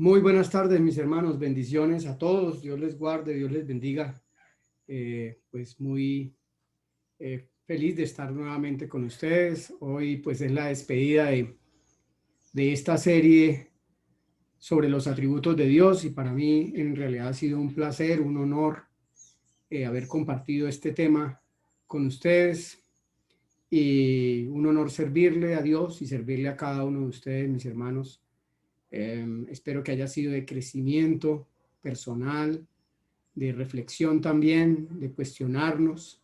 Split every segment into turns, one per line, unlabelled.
Muy buenas tardes, mis hermanos. Bendiciones a todos. Dios les guarde, Dios les bendiga. Pues muy feliz de estar nuevamente con ustedes. Hoy pues es la despedida de esta serie sobre los atributos de Dios y para mí en realidad ha sido un placer, un honor haber compartido este tema con ustedes y un honor servirle a Dios y servirle a cada uno de ustedes, mis hermanos. Espero que haya sido de crecimiento personal, de reflexión también, de cuestionarnos,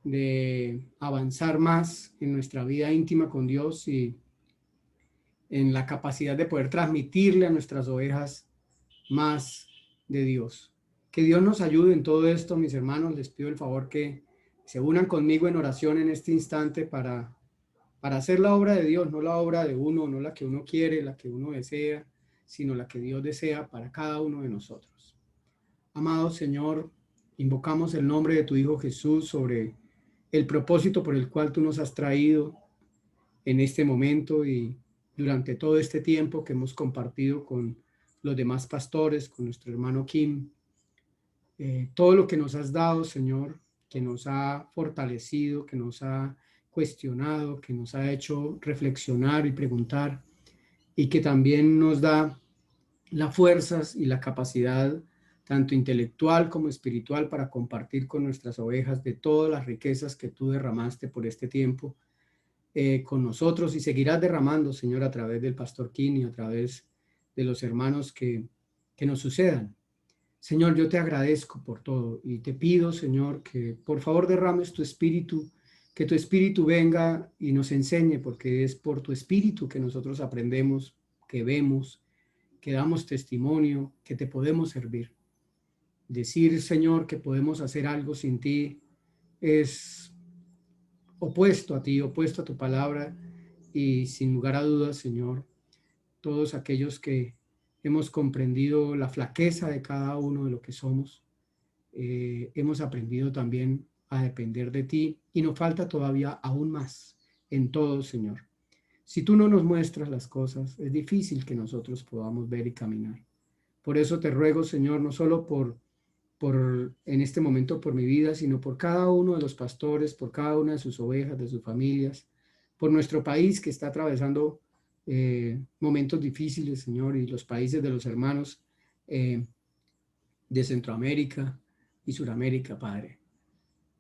de avanzar más en nuestra vida íntima con Dios y en la capacidad de poder transmitirle a nuestras ovejas más de Dios. Que Dios nos ayude en todo esto, mis hermanos. Les pido el favor que se unan conmigo en oración en este instante para hacer la obra de Dios, no la obra de uno, no la que uno quiere, la que uno desea, sino la que Dios desea para cada uno de nosotros. Amado Señor, invocamos el nombre de tu Hijo Jesús sobre el propósito por el cual tú nos has traído en este momento y durante todo este tiempo que hemos compartido con los demás pastores, con nuestro hermano Kim. Todo lo que nos has dado, Señor, que nos ha fortalecido, que nos ha cuestionado, que nos ha hecho reflexionar y preguntar, y que también nos da las fuerzas y la capacidad, tanto intelectual como espiritual, para compartir con nuestras ovejas de todas las riquezas que tú derramaste por este tiempo con nosotros y seguirás derramando, Señor, a través del pastor Kim y a través de los hermanos que nos sucedan. Señor, yo te agradezco por todo y te pido, Señor, que por favor derrames tu espíritu, que tu espíritu venga y nos enseñe, porque es por tu espíritu que nosotros aprendemos, que vemos, que damos testimonio, que te podemos servir. Decir, Señor, que podemos hacer algo sin ti es opuesto a ti, opuesto a tu palabra y sin lugar a dudas, Señor, todos aquellos que hemos comprendido la flaqueza de cada uno de lo que somos, hemos aprendido también a depender de ti y nos falta todavía aún más en todo, Señor. Si tú no nos muestras las cosas, es difícil que nosotros podamos ver y caminar. Por eso te ruego, Señor, no solo en este momento por mi vida, sino por cada uno de los pastores, por cada una de sus ovejas, de sus familias, por nuestro país que está atravesando momentos difíciles, Señor, y los países de los hermanos de Centroamérica y Suramérica, Padre.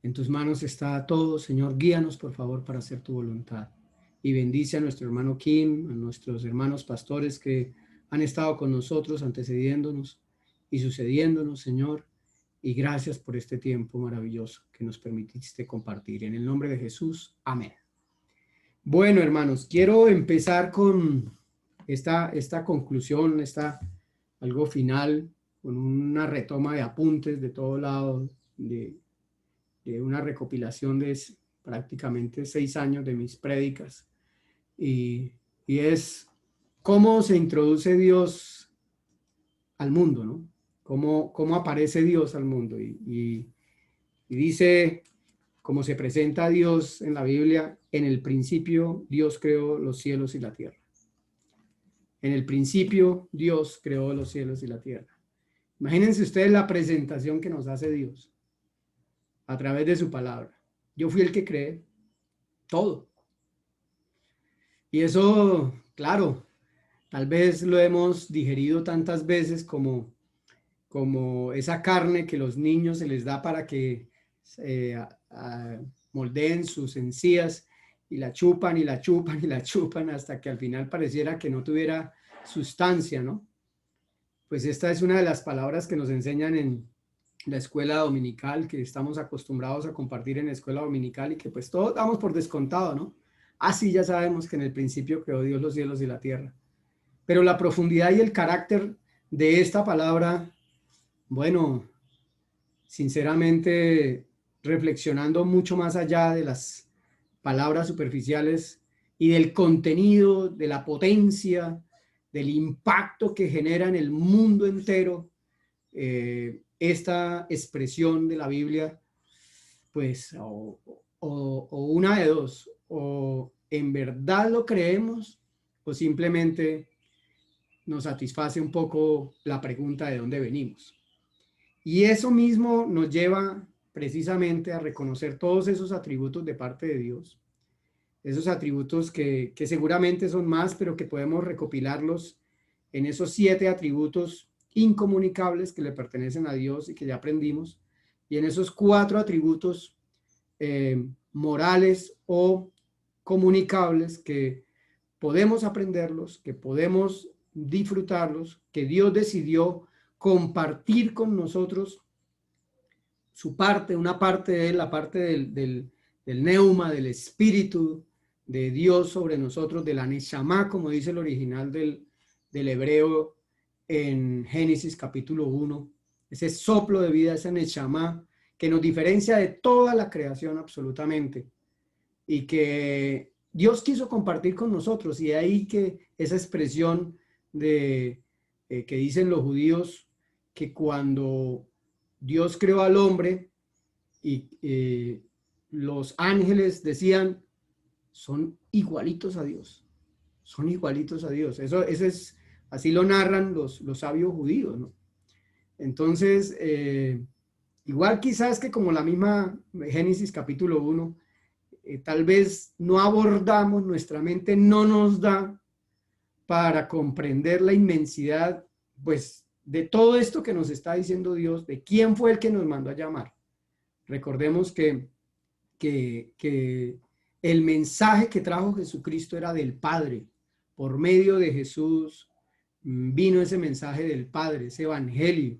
En tus manos está todo, Señor. Guíanos, por favor, para hacer tu voluntad. Y bendice a nuestro hermano Kim, a nuestros hermanos pastores que han estado con nosotros, antecediéndonos y sucediéndonos, Señor. Y gracias por este tiempo maravilloso que nos permitiste compartir. En el nombre de Jesús, amén. Bueno, hermanos, quiero empezar con esta conclusión, algo final, con una retoma de apuntes de todo lado, de una recopilación de prácticamente 6 años de mis prédicas. Y es cómo se introduce Dios al mundo, ¿no? Cómo aparece Dios al mundo. Y dice, cómo se presenta a Dios en la Biblia: en el principio Dios creó los cielos y la tierra. En el principio Dios creó los cielos y la tierra. Imagínense ustedes la presentación que nos hace Dios a través de su palabra. Yo fui el que creé todo. Y eso, claro, tal vez lo hemos digerido tantas veces como esa carne que los niños se les da para que moldeen sus encías y la chupan y la chupan y la chupan hasta que al final pareciera que no tuviera sustancia, ¿no? Pues esta es una de las palabras que nos enseñan en la escuela dominical, que estamos acostumbrados a compartir en la escuela dominical y que pues todos damos por descontado, ¿no? Así ya sabemos que en el principio creó Dios los cielos y la tierra. Pero la profundidad y el carácter de esta palabra, bueno, sinceramente, reflexionando mucho más allá de las palabras superficiales y del contenido, de la potencia, del impacto que genera en el mundo entero esta expresión de la Biblia, pues, o una de dos, o en verdad lo creemos, o simplemente nos satisface un poco la pregunta de dónde venimos. Y eso mismo nos lleva precisamente a reconocer todos esos atributos de parte de Dios, esos atributos que seguramente son más, pero que podemos recopilarlos en esos 7 atributos incomunicables que le pertenecen a Dios y que ya aprendimos, y en esos 4 atributos morales o comunicables que podemos aprenderlos, que podemos disfrutarlos, que Dios decidió compartir con nosotros su parte, una parte de él, la parte del neuma, del espíritu de Dios sobre nosotros, de la Neshama, como dice el original del hebreo en Génesis capítulo 1, ese soplo de vida, esa Neshama, que nos diferencia de toda la creación absolutamente, y que Dios quiso compartir con nosotros, y de ahí que esa expresión de que dicen los judíos, que cuando Dios creó al hombre y los ángeles decían, son igualitos a Dios, son igualitos a Dios. Eso es, así lo narran los sabios judíos, ¿no? Entonces, igual quizás que como la misma Génesis capítulo 1, tal vez no abordamos, nuestra mente no nos da para comprender la inmensidad, pues, de todo esto que nos está diciendo Dios, de quién fue el que nos mandó a llamar. Recordemos que el mensaje que trajo Jesucristo era del Padre. Por medio de Jesús vino ese mensaje del Padre, ese evangelio,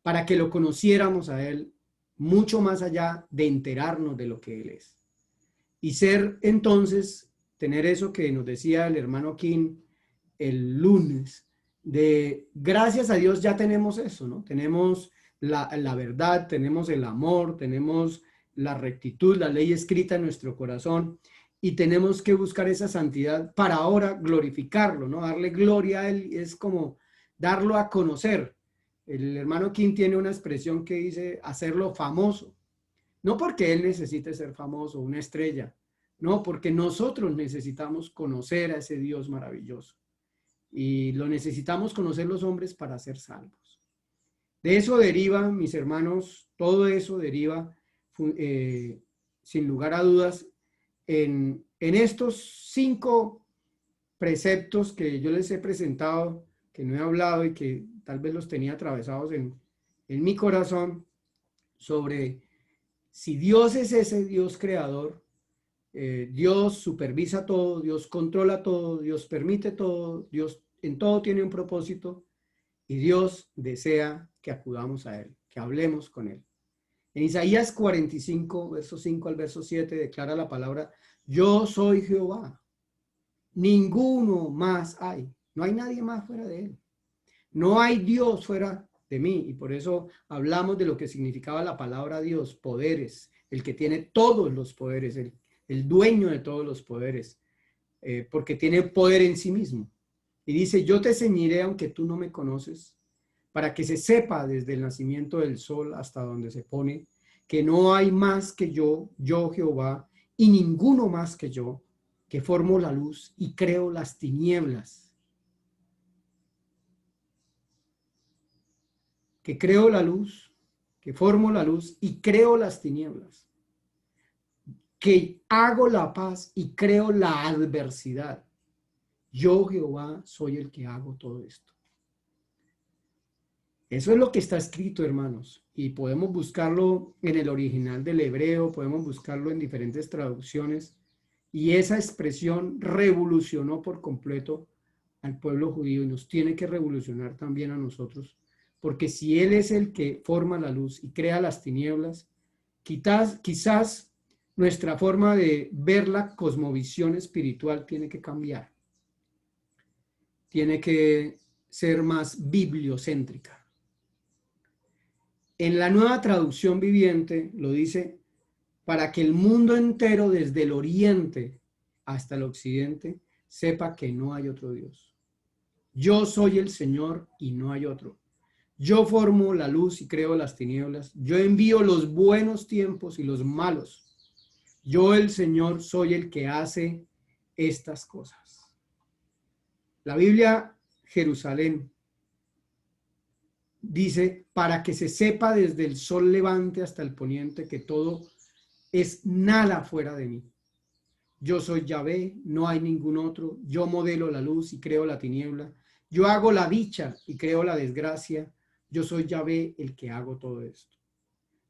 para que lo conociéramos a Él mucho más allá de enterarnos de lo que Él es. Y ser entonces, tener eso que nos decía el hermano King el lunes, de gracias a Dios ya tenemos eso, ¿no? Tenemos la verdad, tenemos el amor, tenemos la rectitud, la ley escrita en nuestro corazón, y tenemos que buscar esa santidad para ahora glorificarlo, ¿no? Darle gloria a Él es como darlo a conocer. El hermano King tiene una expresión que dice hacerlo famoso, no porque Él necesite ser famoso, una estrella, no, porque nosotros necesitamos conocer a ese Dios maravilloso. Y lo necesitamos conocer los hombres para ser salvos. De eso deriva, mis hermanos, todo eso deriva, sin lugar a dudas, en estos 5 preceptos que yo les he presentado, que no he hablado y que tal vez los tenía atravesados en mi corazón, sobre si Dios es ese Dios creador, Dios supervisa todo, Dios controla todo, Dios permite todo, Dios en todo tiene un propósito, y Dios desea que acudamos a Él, que hablemos con Él. En Isaías 45, verso 5 al verso 7, declara la palabra, yo soy Jehová, ninguno más hay, no hay nadie más fuera de Él, no hay Dios fuera de mí, y por eso hablamos de lo que significaba la palabra Dios, poderes, el que tiene todos los poderes, el dueño de todos los poderes, porque tiene poder en sí mismo. Y dice, yo te ceñiré aunque tú no me conoces, para que se sepa desde el nacimiento del sol hasta donde se pone, que no hay más que yo Jehová, y ninguno más que yo, que formo la luz y creo las tinieblas. Que creo la luz, que formo la luz y creo las tinieblas. Que hago la paz y creo la adversidad. Yo, Jehová, soy el que hago todo esto. Eso es lo que está escrito, hermanos, y podemos buscarlo en el original del hebreo, podemos buscarlo en diferentes traducciones, y esa expresión revolucionó por completo al pueblo judío y nos tiene que revolucionar también a nosotros, porque si Él es el que forma la luz y crea las tinieblas, quizás nuestra forma de ver la cosmovisión espiritual tiene que cambiar. Tiene que ser más bibliocéntrica. En la Nueva Traducción Viviente lo dice, para que el mundo entero, desde el oriente hasta el occidente, sepa que no hay otro Dios. Yo soy el Señor y no hay otro. Yo formo la luz y creo las tinieblas. Yo envío los buenos tiempos y los malos. Yo, el Señor, soy el que hace estas cosas. La Biblia Jerusalén. Dice, para que se sepa desde el sol levante hasta el poniente que todo es nada fuera de mí. Yo soy Yahvé, no hay ningún otro. Yo modelo la luz y creo la tiniebla. Yo hago la dicha y creo la desgracia. Yo soy Yahvé el que hago todo esto.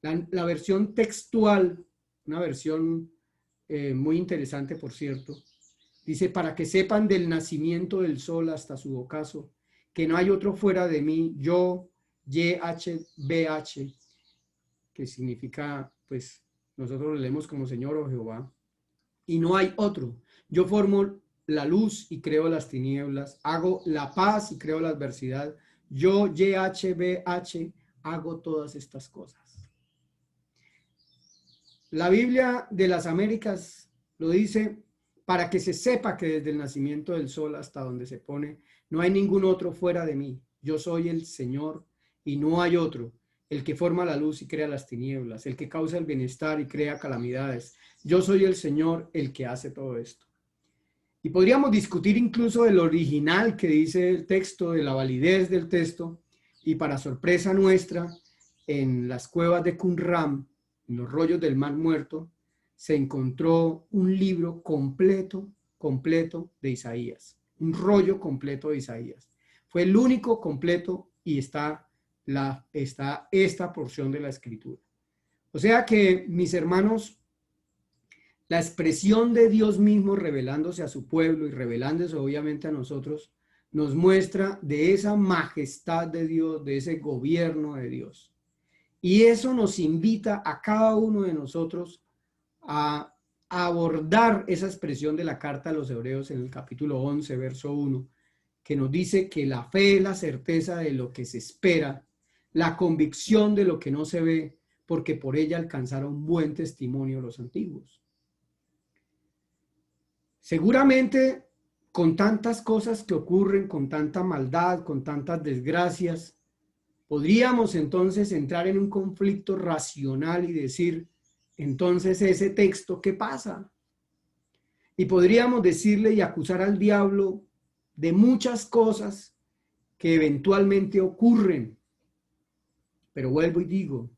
La versión textual, una versión muy interesante, por cierto, dice, para que sepan del nacimiento del sol hasta su ocaso, que no hay otro fuera de mí, yo, YHBH, que significa, pues, nosotros lo leemos como Señor o Jehová, y no hay otro. Yo formo la luz y creo las tinieblas, hago la paz y creo la adversidad. Yo, YHBH, hago todas estas cosas. La Biblia de las Américas lo dice, para que se sepa que desde el nacimiento del sol hasta donde se pone, no hay ningún otro fuera de mí. Yo soy el Señor y no hay otro, el que forma la luz y crea las tinieblas, el que causa el bienestar y crea calamidades. Yo soy el Señor, el que hace todo esto. Y podríamos discutir incluso del original que dice el texto, de la validez del texto, y para sorpresa nuestra, en las cuevas de Qumran, en los rollos del Mar Muerto, se encontró un libro completo de Isaías, un rollo completo de Isaías. Fue el único completo y está esta porción de la Escritura. O sea que, mis hermanos, la expresión de Dios mismo revelándose a su pueblo y revelándose obviamente a nosotros, nos muestra de esa majestad de Dios, de ese gobierno de Dios. Y eso nos invita a cada uno de nosotros a abordar esa expresión de la carta a los Hebreos en el capítulo 11, verso 1, que nos dice que la fe es la certeza de lo que se espera, la convicción de lo que no se ve, porque por ella alcanzaron buen testimonio los antiguos. Seguramente con tantas cosas que ocurren, con tanta maldad, con tantas desgracias, podríamos entonces entrar en un conflicto racional y decir, entonces ese texto, ¿qué pasa? Y podríamos decirle y acusar al diablo de muchas cosas que eventualmente ocurren. Pero vuelvo y digo,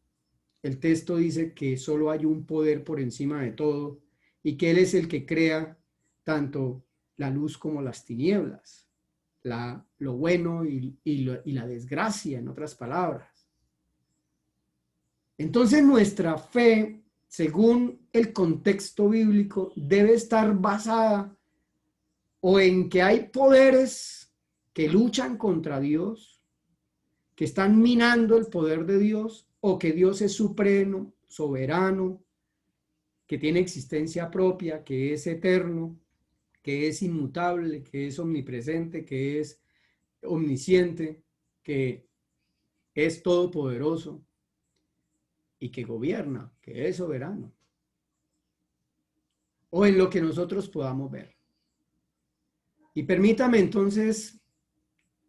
el texto dice que solo hay un poder por encima de todo y que Él es el que crea tanto la luz como las tinieblas, lo bueno y la desgracia, en otras palabras. Entonces nuestra fe, según el contexto bíblico, debe estar basada o en que hay poderes que luchan contra Dios, que están minando el poder de Dios, o que Dios es supremo, soberano, que tiene existencia propia, que es eterno, que es inmutable, que es omnipresente, que es omnisciente, que es todopoderoso y que gobierna, que es soberano. O en lo que nosotros podamos ver. Y permítame entonces,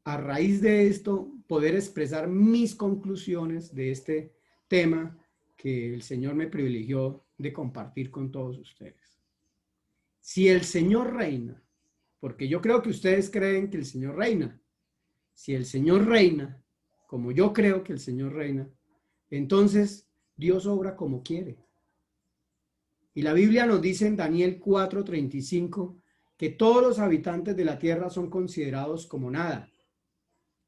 a raíz de esto, poder expresar mis conclusiones de este tema que el Señor me privilegió de compartir con todos ustedes. Si el Señor reina, porque yo creo que ustedes creen que el Señor reina, si el Señor reina, como yo creo que el Señor reina, entonces Dios obra como quiere. Y la Biblia nos dice en Daniel 4:35 que todos los habitantes de la tierra son considerados como nada.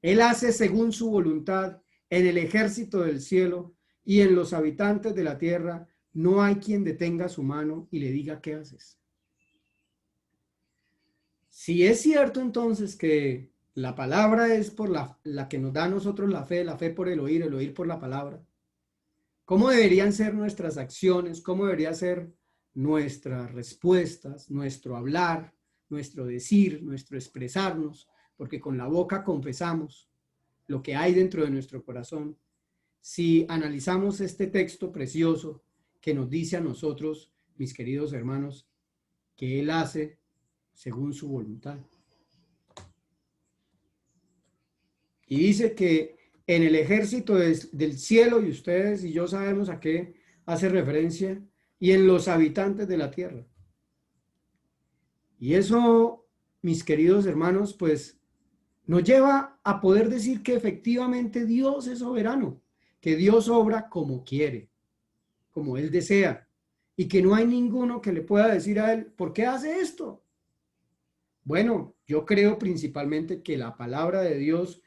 Él hace según su voluntad en el ejército del cielo y en los habitantes de la tierra no hay quien detenga su mano y le diga qué haces. Si es cierto entonces que la palabra es por la que nos da a nosotros la fe por el oír por la palabra, ¿cómo deberían ser nuestras acciones? ¿Cómo deberían ser nuestras respuestas, nuestro hablar, nuestro decir, nuestro expresarnos? Porque con la boca confesamos lo que hay dentro de nuestro corazón. Si analizamos este texto precioso que nos dice a nosotros, mis queridos hermanos, que Él hace según su voluntad. Y dice que en el ejército del cielo, y ustedes y yo sabemos a qué hace referencia, y en los habitantes de la tierra. Y eso, mis queridos hermanos, pues nos lleva a poder decir que efectivamente Dios es soberano, que Dios obra como quiere, como Él desea, y que no hay ninguno que le pueda decir a Él, ¿por qué hace esto? Bueno, yo creo principalmente que la palabra de Dios,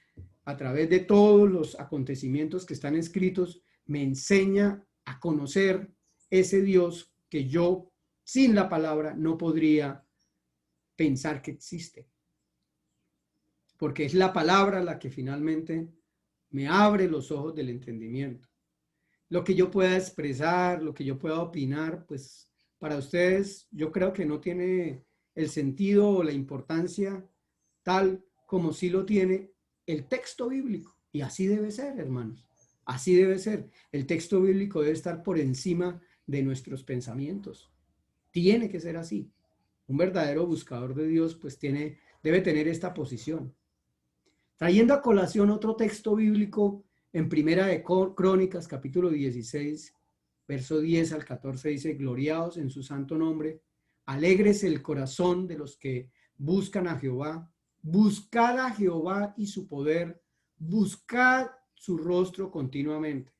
a través de todos los acontecimientos que están escritos, me enseña a conocer ese Dios que yo, sin la palabra, no podría pensar que existe. Porque es la palabra la que finalmente me abre los ojos del entendimiento. Lo que yo pueda expresar, lo que yo pueda opinar, pues para ustedes yo creo que no tiene el sentido o la importancia tal como sí lo tiene el texto bíblico. Y así debe ser, hermanos. Así debe ser. El texto bíblico debe estar por encima de nuestros pensamientos. Tiene que ser así. Un verdadero buscador de Dios pues debe tener esta posición. Trayendo a colación otro texto bíblico en Primera de Crónicas, capítulo 16, verso 10 al 14, dice, gloriaos en su santo nombre, alegres el corazón de los que buscan a Jehová, buscad a Jehová y su poder, buscad su rostro continuamente.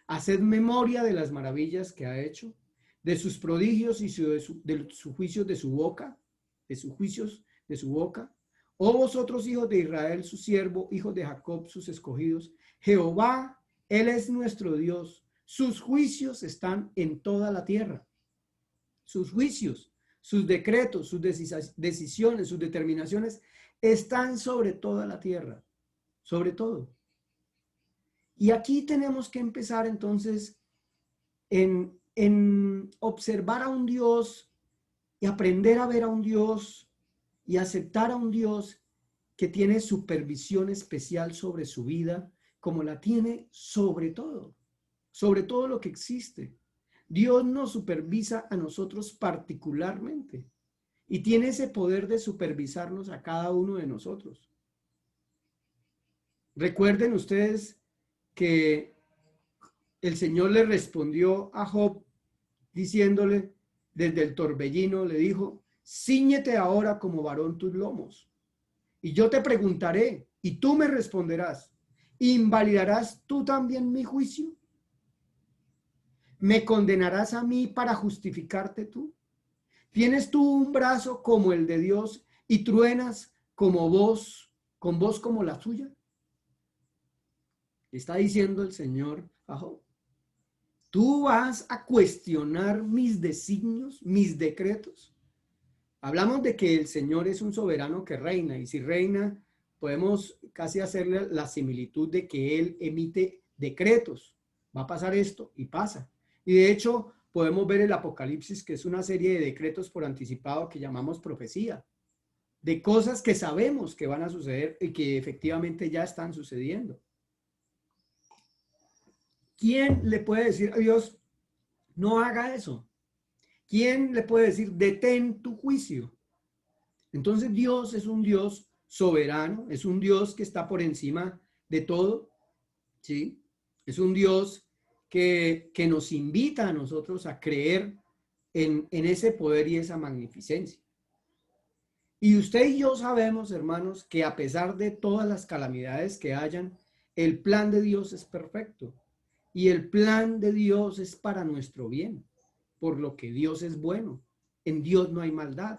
Haced memoria de las maravillas que ha hecho, de sus prodigios y de sus juicios de su boca, de sus juicios de su boca. Oh vosotros, hijos de Israel, su siervo, hijos de Jacob, sus escogidos. Jehová, Él es nuestro Dios. Sus juicios están en toda la tierra. Sus juicios, sus decretos, sus decisiones, sus determinaciones están sobre toda la tierra. Sobre todo. Y aquí tenemos que empezar entonces en observar a un Dios y aprender a ver a un Dios y aceptar a un Dios que tiene supervisión especial sobre su vida, como la tiene sobre todo lo que existe. Dios nos supervisa a nosotros particularmente y tiene ese poder de supervisarnos a cada uno de nosotros. Recuerden ustedes que el Señor le respondió a Job diciéndole desde el torbellino, le dijo, cíñete ahora como varón tus lomos. Y yo te preguntaré, y tú me responderás, ¿invalidarás tú también mi juicio? ¿Me condenarás a mí para justificarte tú? ¿Tienes tú un brazo como el de Dios y truenas como voz, con voz como la suya? Está diciendo el Señor a Job. ¿Tú vas a cuestionar mis designios, mis decretos? Hablamos de que el Señor es un soberano que reina, y si reina, podemos casi hacerle la similitud de que Él emite decretos. Va a pasar esto y pasa. Y de hecho, podemos ver el Apocalipsis, que es una serie de decretos por anticipado que llamamos profecía, de cosas que sabemos que van a suceder y que efectivamente ya están sucediendo. ¿Quién le puede decir a Dios, no haga eso? ¿Quién le puede decir, detén tu juicio? Entonces Dios es un Dios soberano, es un Dios que está por encima de todo, ¿sí? Es un Dios que nos invita a nosotros a creer en ese poder y esa magnificencia. Y usted y yo sabemos, hermanos, que a pesar de todas las calamidades que hayan, el plan de Dios es perfecto. Y el plan de Dios es para nuestro bien, por lo que Dios es bueno. En Dios no hay maldad.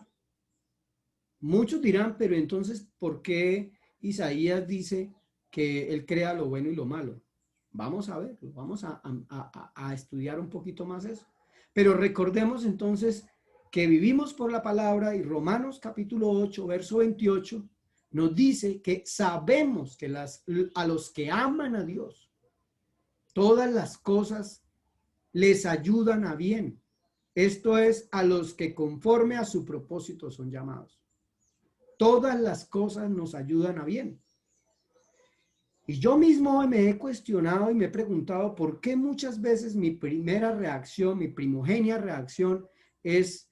Muchos dirán, pero entonces, ¿por qué Isaías dice que Él crea lo bueno y lo malo? Vamos a verlo, vamos a estudiar un poquito más eso. Pero recordemos entonces que vivimos por la palabra y Romanos capítulo 8, verso 28, nos dice que sabemos que a los que aman a Dios, todas las cosas les ayudan a bien. Esto es, a los que conforme a su propósito son llamados. Todas las cosas nos ayudan a bien. Y yo mismo me he cuestionado y me he preguntado por qué muchas veces mi primera reacción, mi primogénea reacción es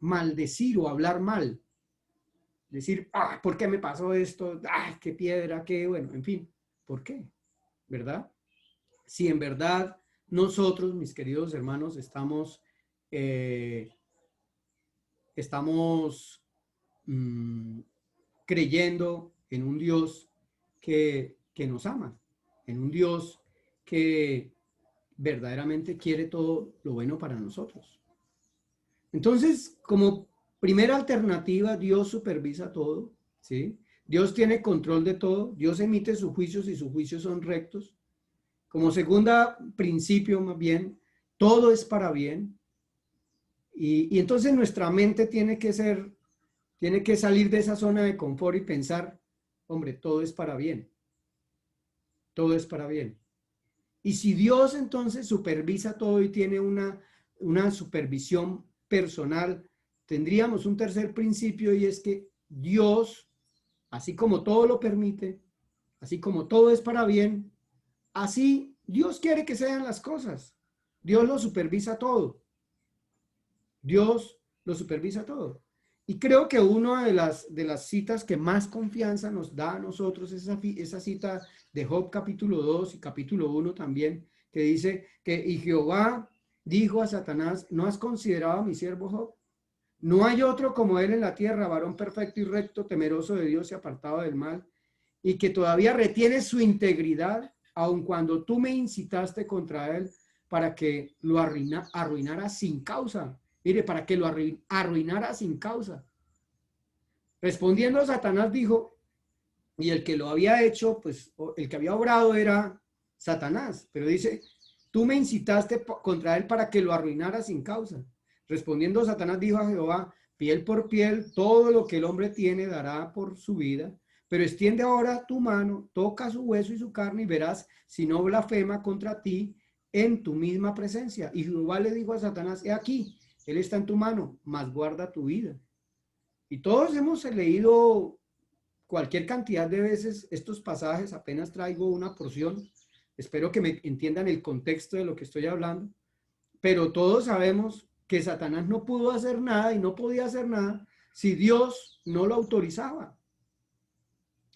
maldecir o hablar mal. Decir, ¿por qué me pasó esto? Qué piedra, qué bueno, en fin, ¿por qué? ¿Verdad? Si en verdad nosotros, mis queridos hermanos, estamos creyendo en un Dios que nos ama, en un Dios que verdaderamente quiere todo lo bueno para nosotros. Entonces, como primera alternativa, Dios supervisa todo, ¿sí? Dios tiene control de todo, Dios emite sus juicios y sus juicios son rectos. Como segunda principio, más bien, todo es para bien. Y entonces nuestra mente tiene que salir de esa zona de confort y pensar, hombre, todo es para bien. Todo es para bien. Y si Dios entonces supervisa todo y tiene una supervisión personal, tendríamos un tercer principio y es que Dios, así como todo lo permite, así como todo es para bien, así Dios quiere que sean las cosas. Dios lo supervisa todo. Dios lo supervisa todo. Y creo que una de las citas que más confianza nos da a nosotros es esa cita de Job capítulo 2 y capítulo 1 también, que dice que y Jehová dijo a Satanás, ¿no has considerado a mi siervo Job? No hay otro como él en la tierra, varón perfecto y recto, temeroso de Dios y apartado del mal, y que todavía retiene su integridad, aun cuando tú me incitaste contra él para que lo arruinara sin causa. Mire, para que lo arruinara sin causa. Respondiendo, Satanás dijo, y el que lo había hecho, pues el que había obrado era Satanás, pero dice, tú me incitaste contra él para que lo arruinara sin causa. Respondiendo, Satanás dijo a Jehová, piel por piel, todo lo que el hombre tiene dará por su vida, pero extiende ahora tu mano, toca su hueso y su carne y verás si no blasfema contra ti en tu misma presencia. Y Jehová le dijo a Satanás, he aquí, él está en tu mano, mas guarda tu vida. Y todos hemos leído cualquier cantidad de veces estos pasajes, apenas traigo una porción. Espero que me entiendan el contexto de lo que estoy hablando. Pero todos sabemos que Satanás no pudo hacer nada y no podía hacer nada si Dios no lo autorizaba.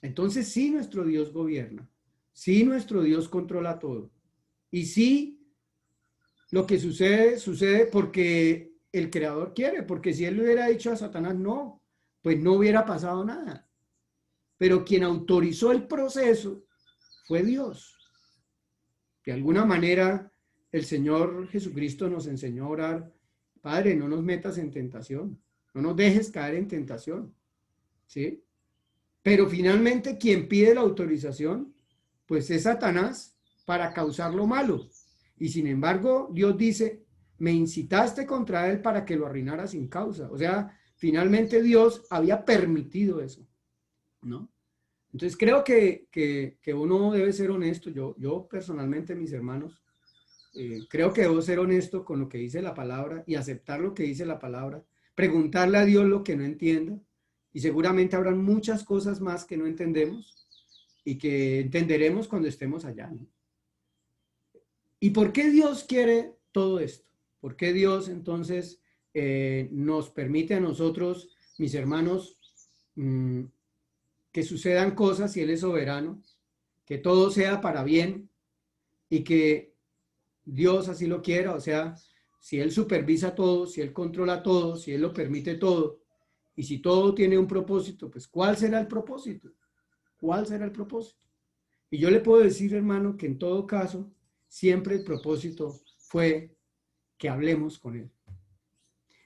Entonces sí, nuestro Dios gobierna. Sí, nuestro Dios controla todo. Y sí, lo que sucede, sucede porque el Creador quiere, porque si él le hubiera dicho a Satanás no, pues no hubiera pasado nada. Pero quien autorizó el proceso fue Dios. De alguna manera, el Señor Jesucristo nos enseñó a orar, Padre, no nos metas en tentación, no nos dejes caer en tentación, ¿sí? Pero finalmente quien pide la autorización, pues es Satanás para causar lo malo. Y sin embargo, Dios dice, me incitaste contra él para que lo arruinara sin causa. O sea, finalmente Dios había permitido eso, ¿no? Entonces creo que uno debe ser honesto. Yo personalmente, mis hermanos, creo que debo ser honesto con lo que dice la palabra y aceptar lo que dice la palabra, preguntarle a Dios lo que no entienda y seguramente habrán muchas cosas más que no entendemos y que entenderemos cuando estemos allá, ¿no? ¿Y por qué Dios quiere todo esto? ¿Por qué Dios entonces nos permite a nosotros, mis hermanos, que sucedan cosas si Él es soberano, que todo sea para bien y que Dios así lo quiera? O sea, si Él supervisa todo, si Él controla todo, si Él lo permite todo, y si todo tiene un propósito, pues ¿cuál será el propósito? ¿Cuál será el propósito? Y yo le puedo decir, hermano, que en todo caso, siempre el propósito fue que hablemos con Él.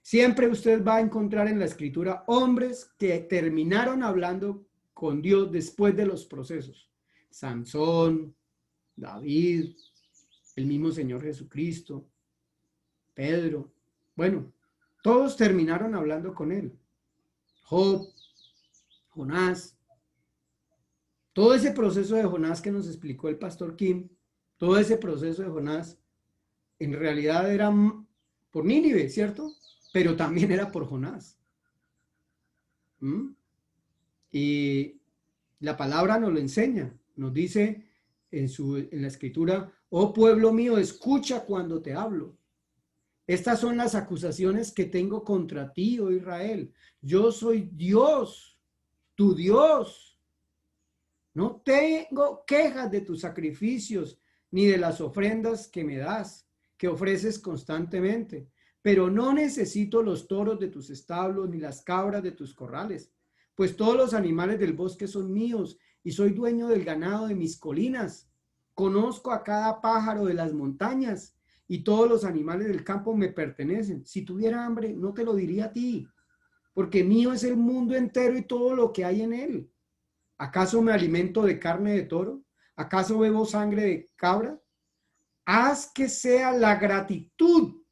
Siempre usted va a encontrar en la Escritura hombres que terminaron hablando con Dios después de los procesos. Sansón, David, el mismo Señor Jesucristo, Pedro. Bueno, todos terminaron hablando con Él. Job, Jonás. Todo ese proceso de Jonás que nos explicó el pastor Kim, todo ese proceso de Jonás, en realidad era por Nínive, ¿cierto? Pero también era por Jonás. Y la palabra nos lo enseña, nos dice en la escritura, oh pueblo mío, escucha cuando te hablo. Estas son las acusaciones que tengo contra ti, oh Israel. Yo soy Dios, tu Dios. No tengo quejas de tus sacrificios, ni de las ofrendas que me das, que ofreces constantemente. Pero no necesito los toros de tus establos, ni las cabras de tus corrales, pues todos los animales del bosque son míos y soy dueño del ganado de mis colinas. Conozco a cada pájaro de las montañas y todos los animales del campo me pertenecen. Si tuviera hambre, no te lo diría a ti, porque mío es el mundo entero y todo lo que hay en él. ¿Acaso me alimento de carne de toro? ¿Acaso bebo sangre de cabra? Haz que sea la gratitud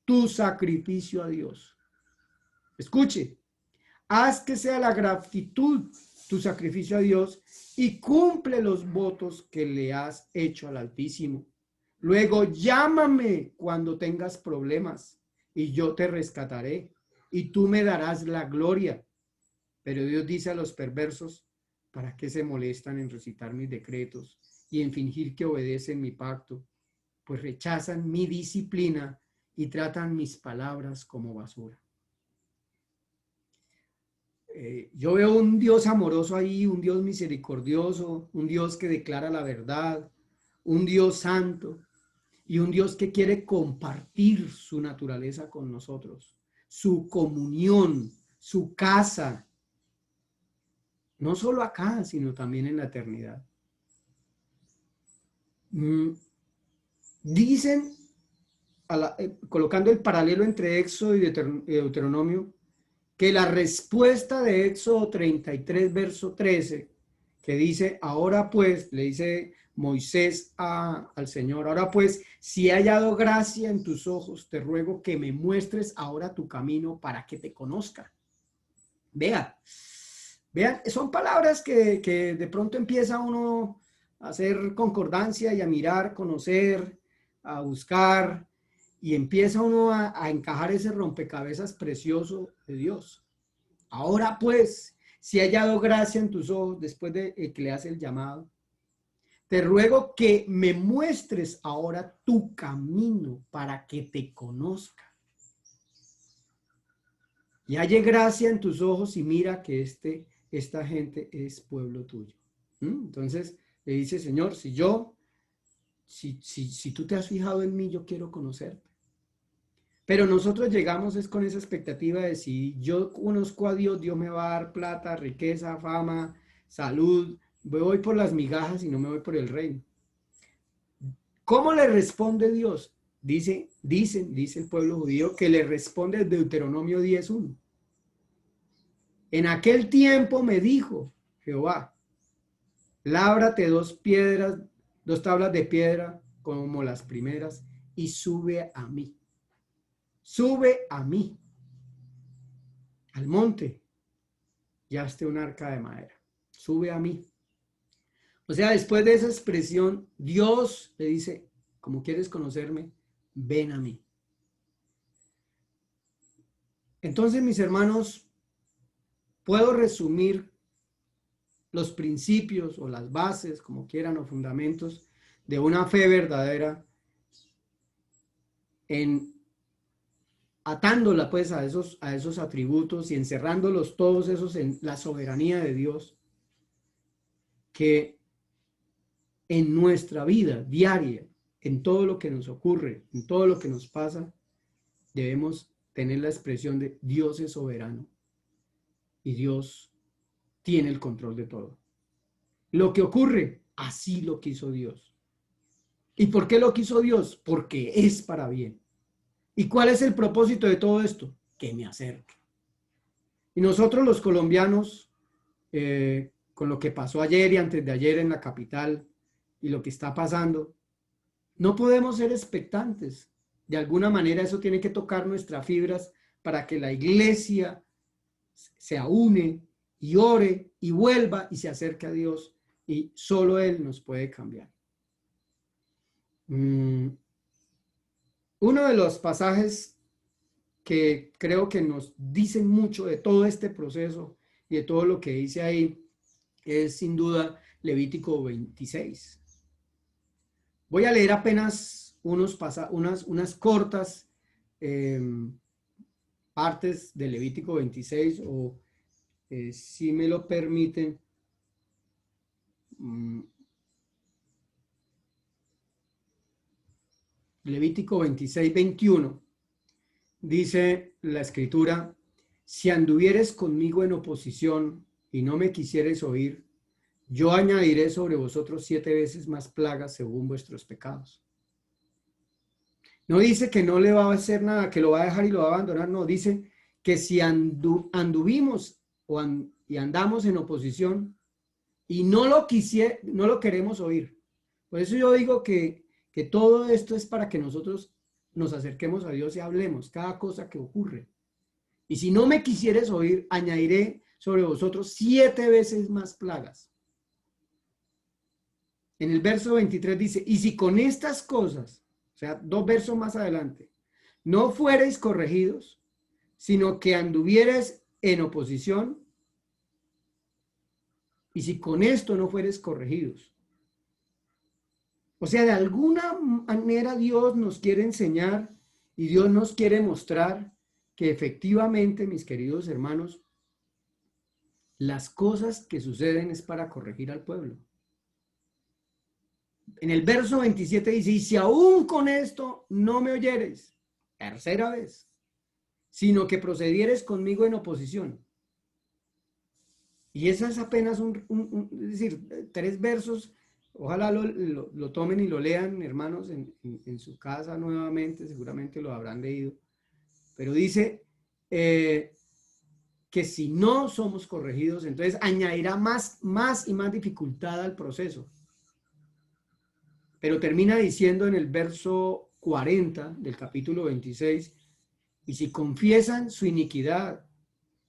tu sacrificio a Dios. Escuche, haz que sea la gratitud tu sacrificio a Dios y cumple los votos que le has hecho al Altísimo. Luego llámame cuando tengas problemas y yo te rescataré y tú me darás la gloria. Pero Dios dice a los perversos, ¿para qué se molestan en recitar mis decretos y en fingir que obedecen mi pacto? Pues rechazan mi disciplina y tratan mis palabras como basura. Yo veo un Dios amoroso ahí, un Dios misericordioso, un Dios que declara la verdad, un Dios santo y un Dios que quiere compartir su naturaleza con nosotros, su comunión, su casa, no solo acá, sino también en la eternidad. Dicen, colocando el paralelo entre Éxodo y Deuteronomio, que la respuesta de Éxodo 33, verso 13, que dice, ahora pues, le dice Moisés al Señor, ahora pues, si he hallado gracia en tus ojos, te ruego que me muestres ahora tu camino para que te conozca. Vean, son palabras que de pronto empieza uno a hacer concordancia y a mirar, conocer, a buscar, y empieza uno a encajar ese rompecabezas precioso de Dios. Ahora pues, si he hallado gracia en tus ojos después de que le hace el llamado, te ruego que me muestres ahora tu camino para que te conozca. Y halle gracia en tus ojos y mira que esta gente es pueblo tuyo. Entonces le dice, Señor, si tú te has fijado en mí, yo quiero conocerte. Pero nosotros llegamos es con esa expectativa de si yo conozco a Dios, Dios me va a dar plata, riqueza, fama, salud. Voy por las migajas y no me voy por el reino. ¿Cómo le responde Dios? Dice el pueblo judío que le responde el Deuteronomio 10:1. En aquel tiempo me dijo Jehová, lábrate dos tablas de piedra como las primeras y sube a mí. Sube a mí, al monte, y hazte un arca de madera. Sube a mí. O sea, después de esa expresión, Dios le dice, como quieres conocerme, ven a mí. Entonces, mis hermanos, puedo resumir los principios o las bases, como quieran, o fundamentos de una fe verdadera en atándola pues a esos atributos y encerrándolos todos esos en la soberanía de Dios, que en nuestra vida diaria, en todo lo que nos ocurre, en todo lo que nos pasa, debemos tener la expresión de Dios es soberano y Dios tiene el control de todo. Lo que ocurre, así lo quiso Dios. ¿Y por qué lo quiso Dios? Porque es para bien. ¿Y cuál es el propósito de todo esto? Que me acerque. Y nosotros los colombianos, con lo que pasó ayer y antes de ayer en la capital y lo que está pasando, no podemos ser expectantes. De alguna manera eso tiene que tocar nuestras fibras para que la iglesia se aúne y ore y vuelva y se acerque a Dios, y solo Él nos puede cambiar. Uno de los pasajes que creo que nos dicen mucho de todo este proceso y de todo lo que dice ahí es sin duda Levítico 26. Voy a leer apenas unas cortas partes de Levítico 26, o si me lo permiten, Levítico 26, 21, dice la escritura, si anduvieres conmigo en oposición y no me quisieres oír, yo añadiré sobre vosotros 7 veces más plagas según vuestros pecados. No dice que no le va a hacer nada, que lo va a dejar y lo va a abandonar. No, dice que si anduvimos y andamos en oposición y no lo queremos oír. Por eso yo digo que todo esto es para que nosotros nos acerquemos a Dios y hablemos cada cosa que ocurre. Y si no me quisieres oír, añadiré sobre vosotros 7 veces más plagas. En el verso 23 dice, y si con estas cosas, o sea, 2 versos más adelante, no fuereis corregidos, sino que anduvierais en oposición, y si con esto no fuereis corregidos. O sea, de alguna manera Dios nos quiere enseñar y Dios nos quiere mostrar que efectivamente, mis queridos hermanos, las cosas que suceden es para corregir al pueblo. En el verso 27 dice, y si aún con esto no me oyeres, tercera vez, sino que procedieres conmigo en oposición. Y esa es apenas es decir, 3 versos. Ojalá lo tomen y lo lean, hermanos, en su casa nuevamente, seguramente lo habrán leído. Pero dice que si no somos corregidos, entonces añadirá más y más dificultad al proceso. Pero termina diciendo en el verso 40 del capítulo 26, y si confiesan su iniquidad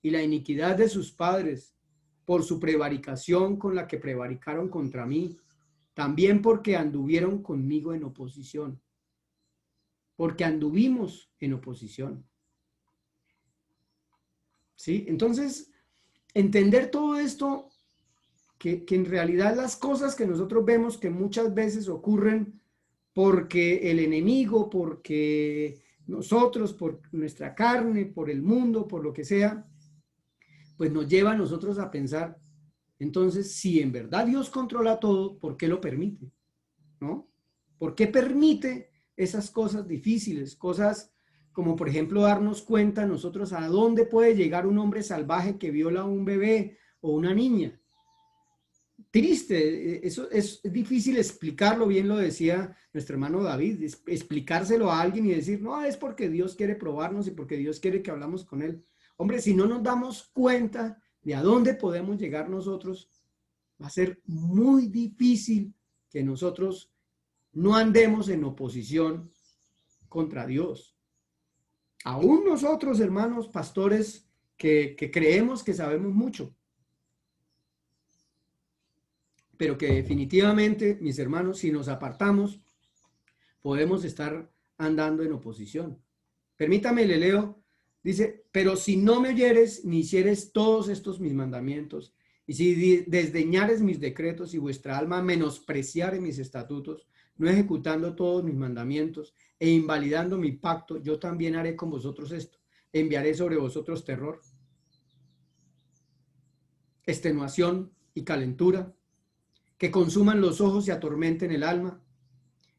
y la iniquidad de sus padres por su prevaricación con la que prevaricaron contra mí, también porque anduvieron conmigo en oposición, porque anduvimos en oposición. ¿Sí? Entonces, entender todo esto, que en realidad las cosas que nosotros vemos que muchas veces ocurren porque el enemigo, porque nosotros, por nuestra carne, por el mundo, por lo que sea, pues nos lleva a nosotros a pensar, entonces, si en verdad Dios controla todo, ¿por qué lo permite? ¿No? ¿Por qué permite esas cosas difíciles? Cosas como, por ejemplo, darnos cuenta nosotros a dónde puede llegar un hombre salvaje que viola a un bebé o una niña. Triste, eso es difícil explicarlo, bien lo decía nuestro hermano David, explicárselo a alguien y decir, no, es porque Dios quiere probarnos y porque Dios quiere que hablamos con él. Hombre, si no nos damos cuenta de a dónde podemos llegar nosotros, va a ser muy difícil que nosotros no andemos en oposición contra Dios. Aún nosotros, hermanos pastores, que creemos que sabemos mucho, pero que definitivamente, mis hermanos, si nos apartamos, podemos estar andando en oposición. Permítame, le leo, dice, pero si no me oyeres ni hicieres todos estos mis mandamientos, y si desdeñares mis decretos y vuestra alma menospreciare mis estatutos, no ejecutando todos mis mandamientos e invalidando mi pacto, yo también haré con vosotros esto, enviaré sobre vosotros terror, extenuación y calentura, que consuman los ojos y atormenten el alma,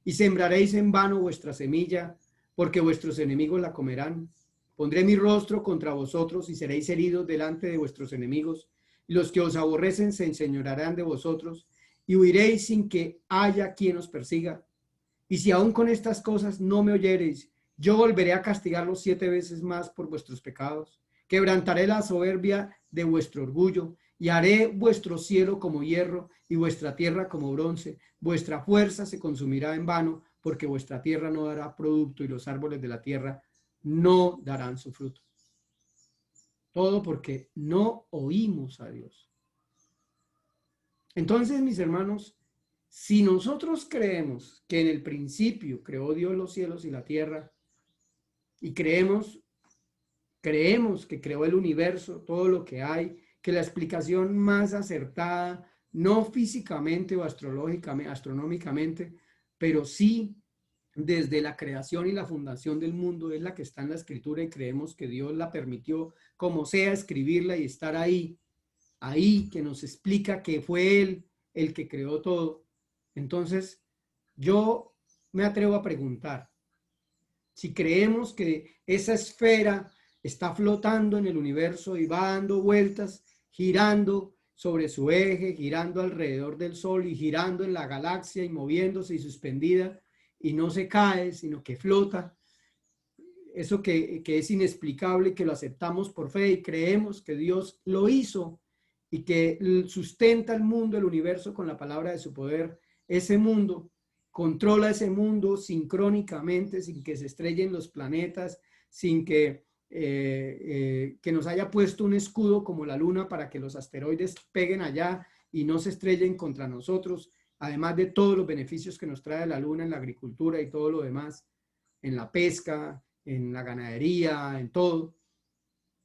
y sembraréis en vano vuestra semilla, porque vuestros enemigos la comerán. Pondré mi rostro contra vosotros y seréis heridos delante de vuestros enemigos, y los que os aborrecen se enseñorearán de vosotros, y huiréis sin que haya quien os persiga. Y si aún con estas cosas no me oyereis, yo volveré a castigarlos 7 veces más por vuestros pecados. Quebrantaré la soberbia de vuestro orgullo, y haré vuestro cielo como hierro y vuestra tierra como bronce. Vuestra fuerza se consumirá en vano, porque vuestra tierra no dará producto y los árboles de la tierra no darán su fruto. Todo porque no oímos a Dios. Entonces, mis hermanos, si nosotros creemos que en el principio creó Dios los cielos y la tierra, y creemos que creó el universo, todo lo que hay, que la explicación más acertada, no físicamente o astronómicamente, pero sí desde la creación y la fundación del mundo, es la que está en la escritura, y creemos que Dios la permitió como sea escribirla y estar ahí, que nos explica que fue Él el que creó todo. Entonces, yo me atrevo a preguntar, si creemos que esa esfera está flotando en el universo y va dando vueltas, girando sobre su eje, girando alrededor del Sol y girando en la galaxia y moviéndose y suspendida, y no se cae, sino que flota. Eso que es inexplicable, que lo aceptamos por fe y creemos que Dios lo hizo y que sustenta el mundo, el universo con la palabra de su poder. Ese mundo, controla ese mundo sincrónicamente, sin que se estrellen los planetas, sin que nos haya puesto un escudo como la luna para que los asteroides peguen allá y no se estrellen contra nosotros, además de todos los beneficios que nos trae la luna en la agricultura y todo lo demás, en la pesca, en la ganadería, en todo,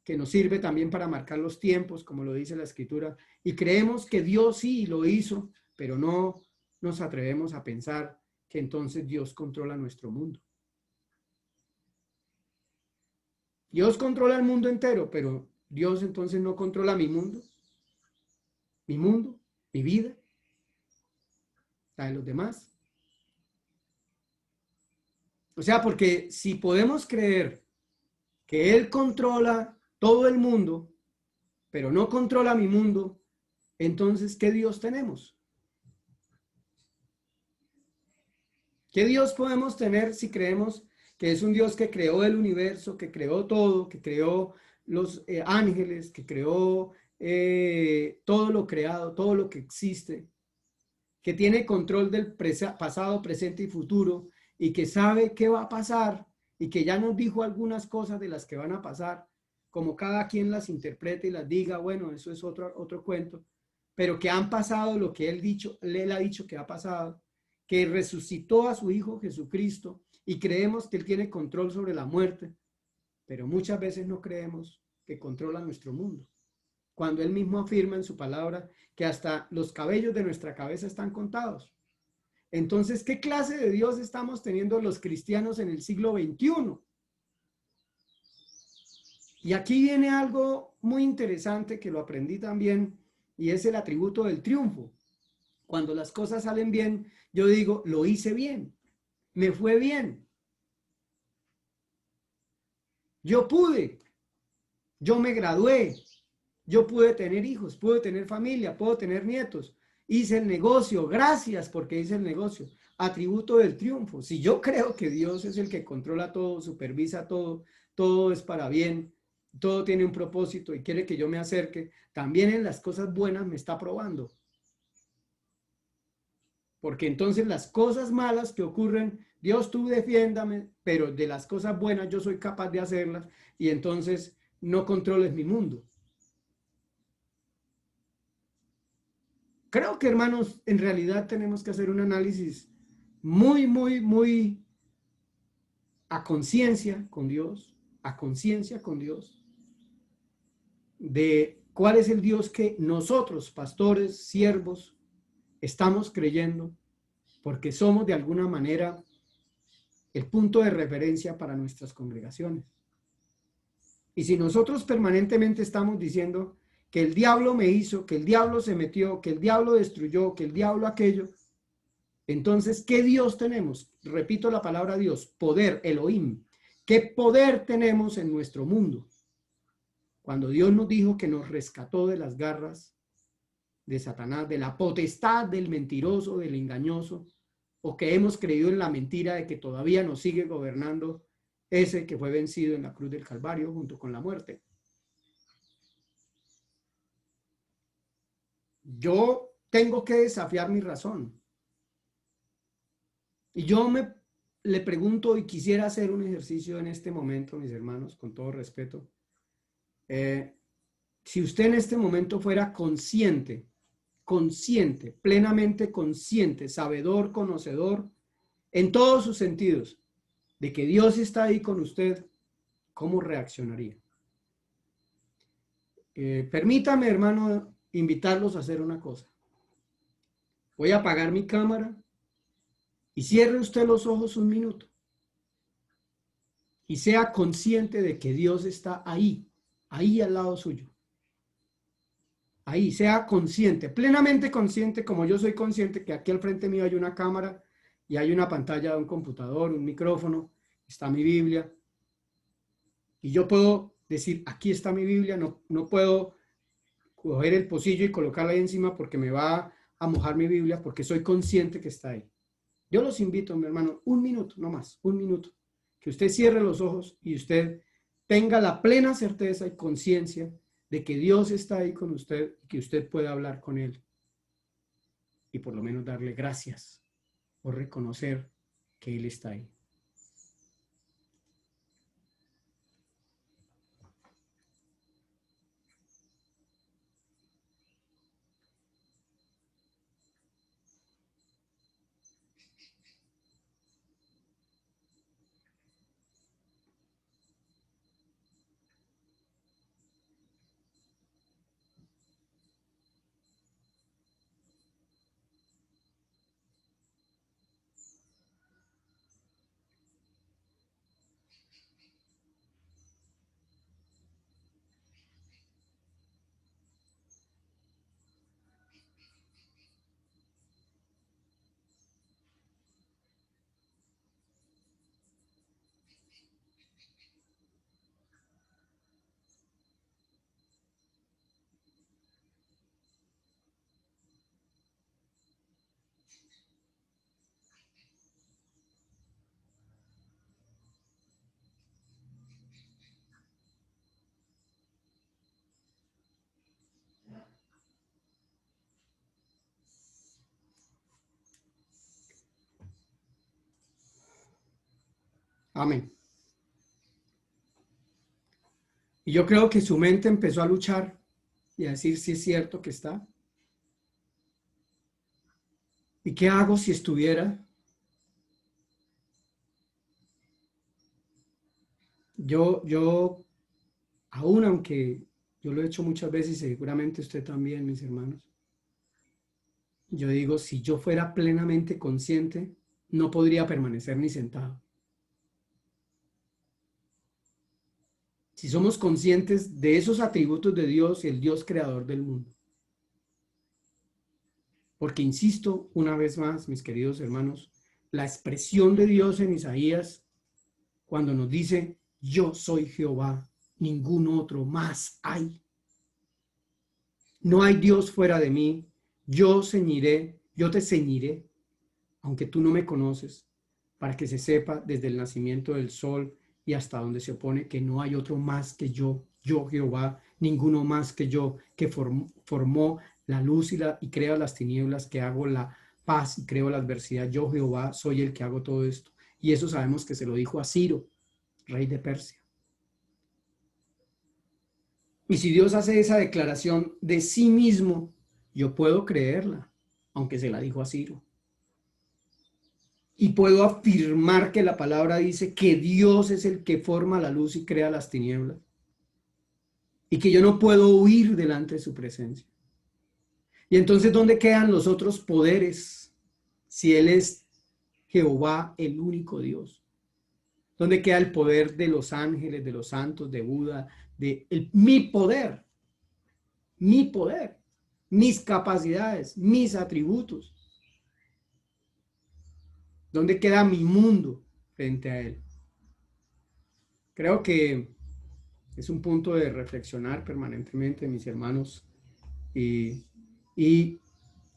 que nos sirve también para marcar los tiempos, como lo dice la Escritura, y creemos que Dios sí lo hizo, pero no nos atrevemos a pensar que entonces Dios controla nuestro mundo. Dios controla el mundo entero, pero Dios entonces no controla mi mundo, mi vida, la de los demás. O sea, porque si podemos creer que Él controla todo el mundo, pero no controla mi mundo, entonces, ¿qué Dios tenemos? ¿Qué Dios podemos tener si creemos que es un Dios que creó el universo, que creó todo, que creó los ángeles, que creó todo lo creado, todo lo que existe, que tiene control del pasado, presente y futuro, y que sabe qué va a pasar, y que ya nos dijo algunas cosas de las que van a pasar, como cada quien las interprete y las diga, bueno, eso es otro cuento, pero que han pasado lo que él ha dicho que ha pasado, que resucitó a su Hijo Jesucristo, y creemos que Él tiene control sobre la muerte, pero muchas veces no creemos que controla nuestro mundo, cuando Él mismo afirma en su palabra que hasta los cabellos de nuestra cabeza están contados. Entonces, ¿qué clase de Dios estamos teniendo los cristianos en el siglo XXI? Y aquí viene algo muy interesante que lo aprendí también, y es el atributo del triunfo. Cuando las cosas salen bien, yo digo, lo hice bien, me fue bien. Yo pude, yo me gradué, yo pude tener hijos, pude tener familia, puedo tener nietos. Hice el negocio, gracias porque hice el negocio. Atributo del triunfo. Si yo creo que Dios es el que controla todo, supervisa todo, todo es para bien, todo tiene un propósito y quiere que yo me acerque, también en las cosas buenas me está probando. Porque entonces las cosas malas que ocurren, Dios tú defiéndame, pero de las cosas buenas yo soy capaz de hacerlas y entonces no controles mi mundo. Creo que, hermanos, en realidad tenemos que hacer un análisis muy a conciencia con Dios, de cuál es el Dios que nosotros, pastores, siervos, estamos creyendo, porque somos de alguna manera el punto de referencia para nuestras congregaciones. Y si nosotros permanentemente estamos diciendo que el diablo me hizo, que el diablo se metió, que el diablo destruyó, que el diablo aquello, entonces, ¿qué Dios tenemos? Repito la palabra Dios, poder, Elohim. ¿Qué poder tenemos en nuestro mundo? Cuando Dios nos dijo que nos rescató de las garras de Satanás, de la potestad del mentiroso, del engañoso, o que hemos creído en la mentira de que todavía nos sigue gobernando ese que fue vencido en la cruz del Calvario junto con la muerte. Yo tengo que desafiar mi razón. Y yo le pregunto y quisiera hacer un ejercicio en este momento, mis hermanos, con todo respeto. Si usted en este momento fuera consciente, plenamente consciente, sabedor, conocedor, en todos sus sentidos, de que Dios está ahí con usted, ¿cómo reaccionaría? Permítame, hermano, invitarlos a hacer una cosa. Voy a apagar mi cámara y cierre usted los ojos un minuto. Y sea consciente de que Dios está ahí al lado suyo. Ahí, sea consciente, plenamente consciente, como yo soy consciente que aquí al frente mío hay una cámara y hay una pantalla de un computador, un micrófono, está mi Biblia. Y yo puedo decir, aquí está mi Biblia, no puedo coger el pocillo y colocarla ahí encima porque me va a mojar mi Biblia, porque soy consciente que está ahí. Yo los invito, mi hermano, un minuto, no más, un minuto, que usted cierre los ojos y usted tenga la plena certeza y conciencia de que Dios está ahí con usted y que usted puede hablar con Él y por lo menos darle gracias por reconocer que Él está ahí. Amén. Y yo creo que su mente empezó a luchar y a decir si es cierto que está. ¿Y qué hago si estuviera? Yo, aún aunque yo lo he hecho muchas veces y seguramente usted también, mis hermanos, yo digo, si yo fuera plenamente consciente, no podría permanecer ni sentado. Si somos conscientes de esos atributos de Dios y el Dios creador del mundo. Porque insisto una vez más, mis queridos hermanos, la expresión de Dios en Isaías, cuando nos dice, yo soy Jehová, ningún otro más hay. No hay Dios fuera de mí, yo te ceñiré, aunque tú no me conoces, para que se sepa desde el nacimiento del sol y hasta donde se opone que no hay otro más que yo Jehová, ninguno más que yo, que formó la luz y crea las tinieblas, que hago la paz y creo la adversidad. Yo Jehová soy el que hago todo esto. Y eso sabemos que se lo dijo a Ciro, rey de Persia. Y si Dios hace esa declaración de sí mismo, yo puedo creerla, aunque se la dijo a Ciro. Y puedo afirmar que la palabra dice que Dios es el que forma la luz y crea las tinieblas. Y que yo no puedo huir delante de su presencia. Y entonces, ¿dónde quedan los otros poderes si Él es Jehová, el único Dios? ¿Dónde queda el poder de los ángeles, de los santos, de Buda, mi poder, mis capacidades, mis atributos? ¿Dónde queda mi mundo frente a Él? Creo que es un punto de reflexionar permanentemente, mis hermanos. Y, y,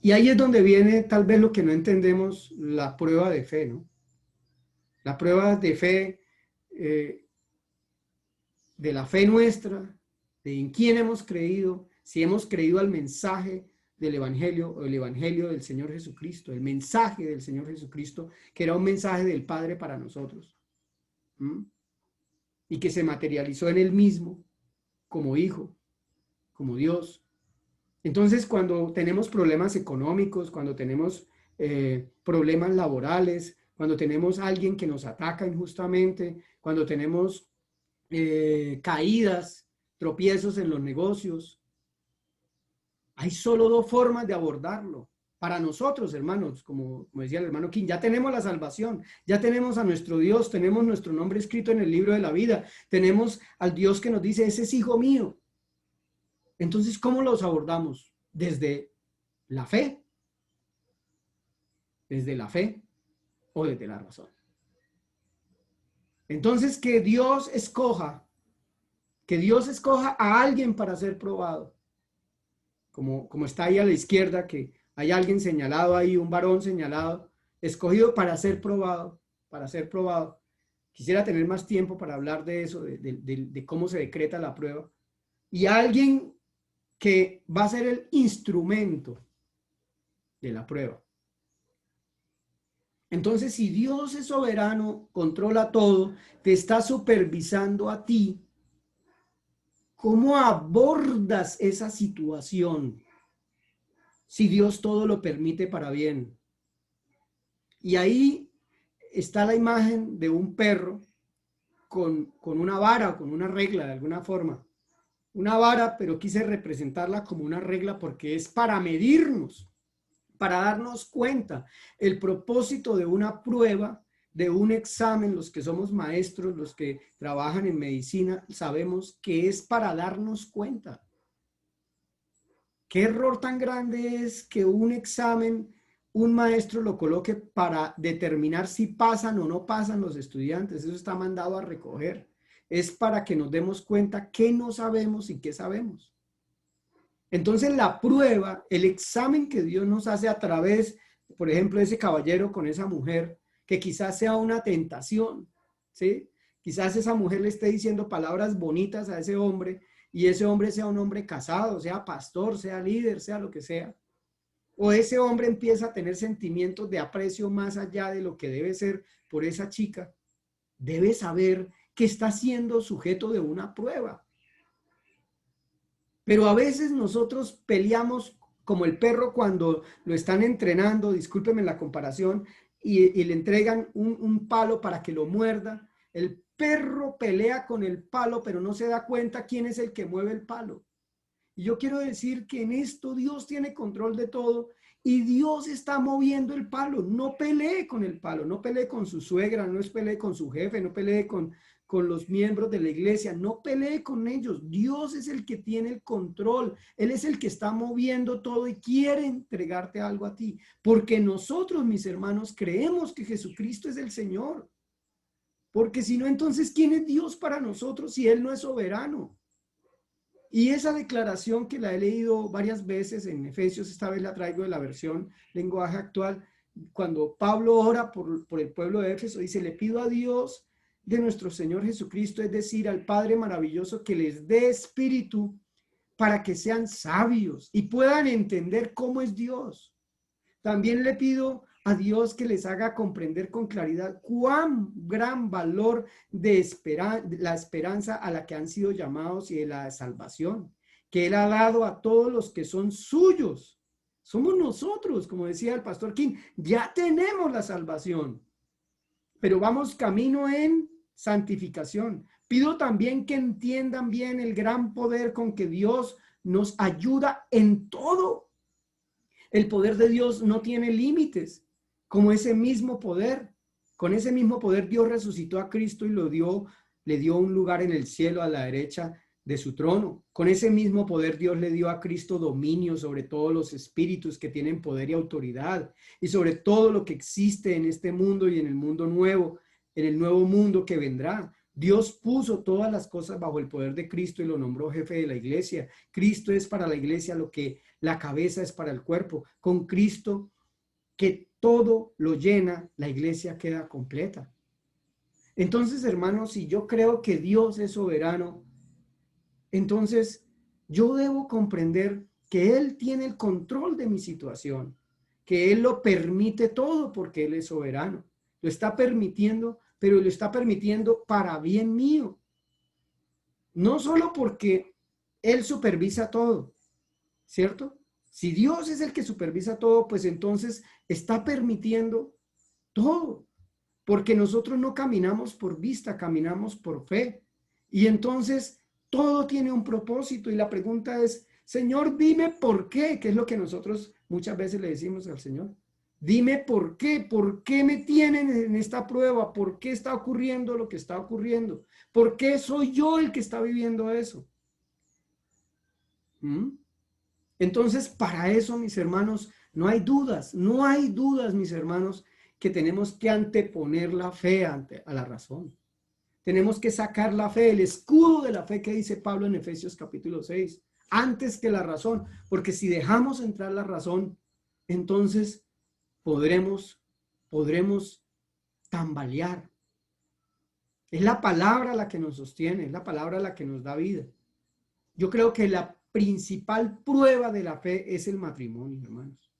y ahí es donde viene tal vez lo que no entendemos, la prueba de fe, ¿no? La prueba de fe, de la fe nuestra, de en quién hemos creído, si hemos creído al mensaje del Evangelio o el Evangelio del Señor Jesucristo, el mensaje del Señor Jesucristo, que era un mensaje del Padre para nosotros. ¿Mm? Y que se materializó en Él mismo como Hijo, como Dios. Entonces, cuando tenemos problemas económicos, cuando tenemos problemas laborales, cuando tenemos a alguien que nos ataca injustamente, cuando tenemos caídas, tropiezos en los negocios, hay solo dos formas de abordarlo. Para nosotros, hermanos, como decía el hermano King, ya tenemos la salvación, ya tenemos a nuestro Dios, tenemos nuestro nombre escrito en el libro de la vida, tenemos al Dios que nos dice, ese es hijo mío. Entonces, ¿cómo los abordamos? Desde la fe o desde la razón. Entonces, que Dios escoja Que Dios escoja a alguien para ser probado. Como está ahí a la izquierda, que hay alguien señalado ahí, un varón señalado, escogido para ser probado, para ser probado. Quisiera tener más tiempo para hablar de eso, de cómo se decreta la prueba. Y alguien que va a ser el instrumento de la prueba. Entonces, si Dios es soberano, controla todo, te está supervisando a ti, ¿cómo abordas esa situación? Si Dios todo lo permite para bien. Y ahí está la imagen de un perro con una vara o con una regla de alguna forma. Una vara, pero quise representarla como una regla porque es para medirnos, para darnos cuenta. El propósito de una prueba, de un examen, los que somos maestros, los que trabajan en medicina, sabemos que es para darnos cuenta. ¿Qué error tan grande es que un examen, un maestro lo coloque para determinar si pasan o no pasan los estudiantes? Eso está mandado a recoger. Es para que nos demos cuenta qué no sabemos y qué sabemos. Entonces la prueba, el examen que Dios nos hace a través, por ejemplo, de ese caballero con esa mujer, que quizás sea una tentación, ¿sí? Quizás esa mujer le esté diciendo palabras bonitas a ese hombre y ese hombre sea un hombre casado, sea pastor, sea líder, sea lo que sea. O ese hombre empieza a tener sentimientos de aprecio más allá de lo que debe ser por esa chica. Debe saber que está siendo sujeto de una prueba. Pero a veces nosotros peleamos como el perro cuando lo están entrenando, discúlpenme la comparación, y le entregan un palo para que lo muerda. El perro pelea con el palo, pero no se da cuenta quién es el que mueve el palo. Y yo quiero decir que en esto Dios tiene control de todo y Dios está moviendo el palo. No pelee con el palo, no pelee con su suegra, no pelee con su jefe, no pelee con los miembros de la iglesia, no pelee con ellos. Dios es el que tiene el control. Él es el que está moviendo todo y quiere entregarte algo a ti. Porque nosotros, mis hermanos, creemos que Jesucristo es el Señor. Porque si no, entonces, ¿quién es Dios para nosotros si Él no es soberano? Y esa declaración que la he leído varias veces en Efesios, esta vez la traigo de la versión lenguaje actual, cuando Pablo ora por el pueblo de Éfeso, dice, le pido a Dios de nuestro Señor Jesucristo, es decir, al Padre maravilloso, que les dé espíritu para que sean sabios y puedan entender cómo es Dios. También le pido a Dios que les haga comprender con claridad cuán gran valor de la esperanza a la que han sido llamados y de la salvación, que Él ha dado a todos los que son suyos. Somos nosotros, como decía el pastor King, ya tenemos la salvación, pero vamos camino en santificación. Pido también que entiendan bien el gran poder con que Dios nos ayuda en todo. El poder de Dios no tiene límites, como ese mismo poder. Con ese mismo poder Dios resucitó a Cristo y le dio un lugar en el cielo a la derecha de su trono. Con ese mismo poder Dios le dio a Cristo dominio sobre todos los espíritus que tienen poder y autoridad y sobre todo lo que existe en este mundo y en el mundo nuevo, en el nuevo mundo que vendrá. Dios puso todas las cosas bajo el poder de Cristo y lo nombró jefe de la iglesia. Cristo es para la iglesia lo que la cabeza es para el cuerpo. Con Cristo, que todo lo llena, la iglesia queda completa. Entonces, hermanos, si yo creo que Dios es soberano, entonces yo debo comprender que Él tiene el control de mi situación, que Él lo permite todo porque Él es soberano. Lo está permitiendo, pero lo está permitiendo para bien mío. No solo porque Él supervisa todo, ¿cierto? Si Dios es el que supervisa todo, pues entonces está permitiendo todo, porque nosotros no caminamos por vista, caminamos por fe. Y entonces todo tiene un propósito y la pregunta es, Señor, dime por qué, que es lo que nosotros muchas veces le decimos al Señor. Dime por qué me tienen en esta prueba, por qué está ocurriendo lo que está ocurriendo, por qué soy yo el que está viviendo eso. Entonces, para eso, mis hermanos, no hay dudas, mis hermanos, que tenemos que anteponer la fe a la razón. tenemos que sacar la fe, el escudo de la fe que dice Pablo en Efesios capítulo 6, antes que la razón, porque si dejamos entrar la razón, entonces podremos tambalear. Es la palabra la que nos sostiene, es la palabra la que nos da vida. Yo creo que la principal prueba de la fe es el matrimonio, hermanos.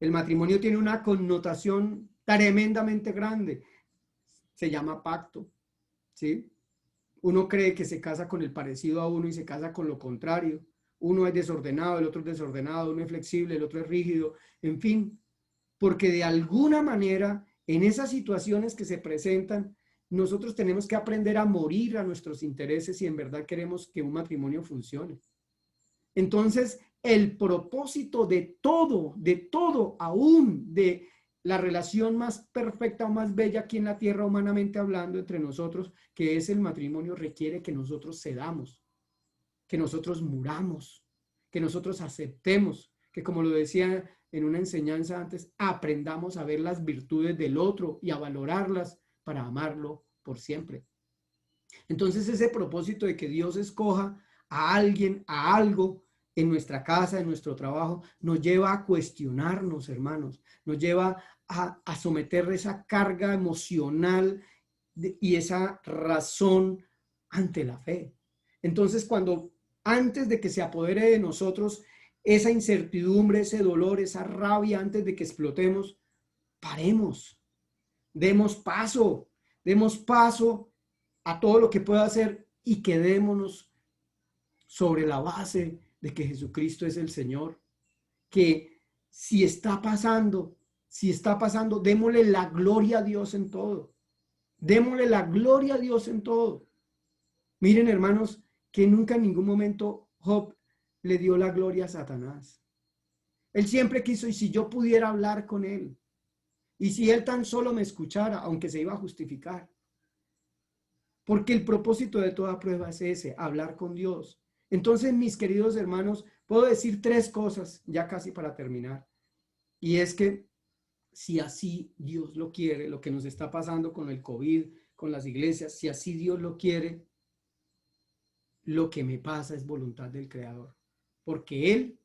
El matrimonio tiene una connotación tremendamente grande. Se llama pacto, ¿sí? Uno cree que se casa con el parecido a uno y se casa con lo contrario. Uno es desordenado, el otro es desordenado, uno es flexible, el otro es rígido, en fin. Porque de alguna manera, en esas situaciones que se presentan, nosotros tenemos que aprender a morir a nuestros intereses si en verdad queremos que un matrimonio funcione. Entonces, el propósito de todo, aún de la relación más perfecta o más bella aquí en la tierra, humanamente hablando, entre nosotros, que es el matrimonio, requiere que nosotros cedamos, que nosotros muramos, que nosotros aceptemos, que como lo decía en una enseñanza antes, aprendamos a ver las virtudes del otro y a valorarlas para amarlo por siempre. Entonces ese propósito de que Dios escoja a alguien, a algo en nuestra casa, en nuestro trabajo, nos lleva a cuestionarnos, hermanos, nos lleva a someter esa carga emocional y esa razón ante la fe. Entonces cuando antes de que se apodere de nosotros esa incertidumbre, ese dolor, esa rabia, antes de que explotemos, paremos, demos paso a todo lo que pueda hacer y quedémonos sobre la base de que Jesucristo es el Señor, que si está pasando, démosle la gloria a Dios en todo, démosle la gloria a Dios en todo. Miren, hermanos, que nunca en ningún momento Job le dio la gloria a Satanás. Él siempre quiso, y si yo pudiera hablar con él, y si él tan solo me escuchara, aunque se iba a justificar. Porque el propósito de toda prueba es ese, hablar con Dios. Entonces, mis queridos hermanos, puedo decir 3 cosas, ya casi para terminar. Y es que, si así Dios lo quiere, lo que nos está pasando con el COVID, con las iglesias, si así Dios lo quiere, lo que me pasa es voluntad del Creador. Porque Él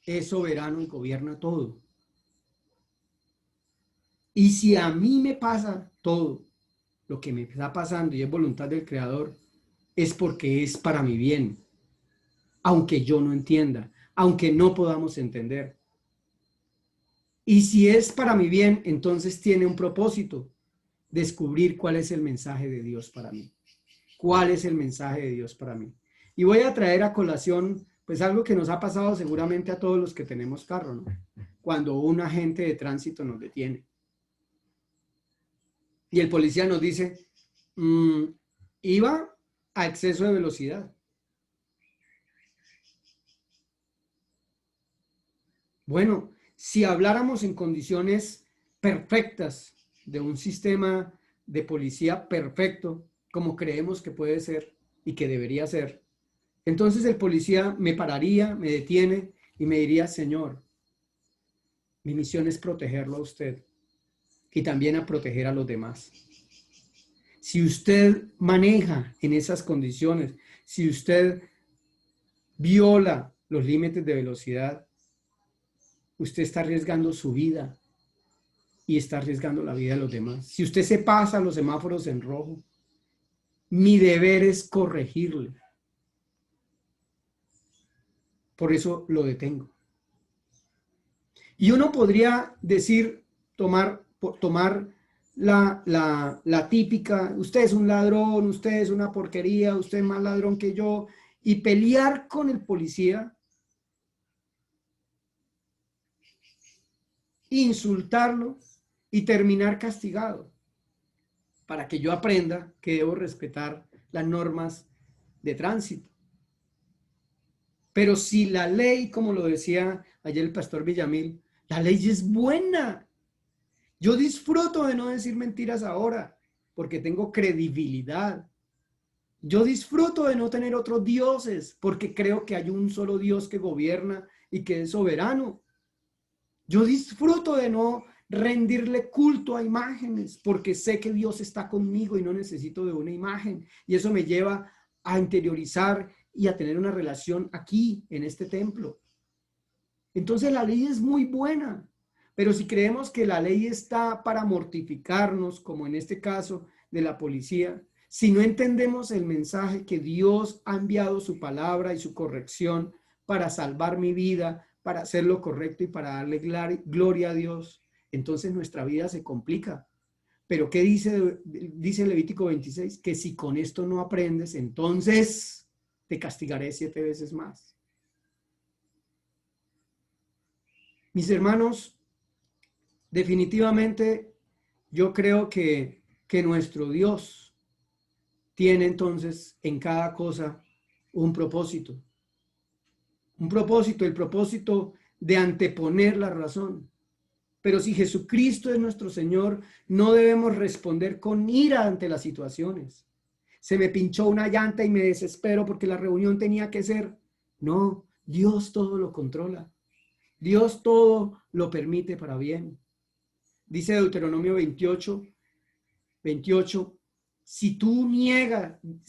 es soberano y gobierna todo. Y si a mí me pasa todo lo que me está pasando y es voluntad del Creador, es porque es para mi bien, aunque yo no entienda, aunque no podamos entender. Y si es para mi bien, entonces tiene un propósito, descubrir cuál es el mensaje de Dios para mí. ¿Cuál es el mensaje de Dios para mí? Y voy a traer a colación, pues algo que nos ha pasado seguramente a todos los que tenemos carro, ¿no? Cuando un agente de tránsito nos detiene. Y el policía nos dice, iba a exceso de velocidad. Bueno, si habláramos en condiciones perfectas de un sistema de policía perfecto, como creemos que puede ser y que debería ser, entonces el policía me pararía, me detiene y me diría, señor, mi misión es protegerlo a usted y también a proteger a los demás. Si usted maneja en esas condiciones, si usted viola los límites de velocidad, usted está arriesgando su vida y está arriesgando la vida de los demás. Si usted se pasa los semáforos en rojo, mi deber es corregirle. Por eso lo detengo. Y uno podría decir, tomar la típica, usted es un ladrón, usted es una porquería, usted es más ladrón que yo, y pelear con el policía, insultarlo y terminar castigado, para que yo aprenda que debo respetar las normas de tránsito. Pero si la ley, como lo decía ayer el pastor Villamil, la ley es buena. Yo disfruto de no decir mentiras ahora, porque tengo credibilidad. Yo disfruto de no tener otros dioses, porque creo que hay un solo Dios que gobierna y que es soberano. Yo disfruto de no rendirle culto a imágenes, porque sé que Dios está conmigo y no necesito de una imagen. Y eso me lleva a interiorizar y a tener una relación aquí, en este templo. Entonces la ley es muy buena, pero si creemos que la ley está para mortificarnos, como en este caso de la policía, si no entendemos el mensaje que Dios ha enviado su palabra y su corrección para salvar mi vida, para hacer lo correcto y para darle gloria a Dios, entonces nuestra vida se complica. Pero ¿qué dice Levítico 26? Que si con esto no aprendes, entonces te castigaré 7 veces más. Mis hermanos, definitivamente yo creo que nuestro Dios tiene entonces en cada cosa un propósito. Un propósito, el propósito de anteponer la razón. Pero si Jesucristo es nuestro Señor, no debemos responder con ira ante las situaciones. Se me pinchó una llanta y me desespero porque la reunión tenía que ser. No, Dios todo lo controla. Dios todo lo permite para bien. Dice Deuteronomio 28, si tú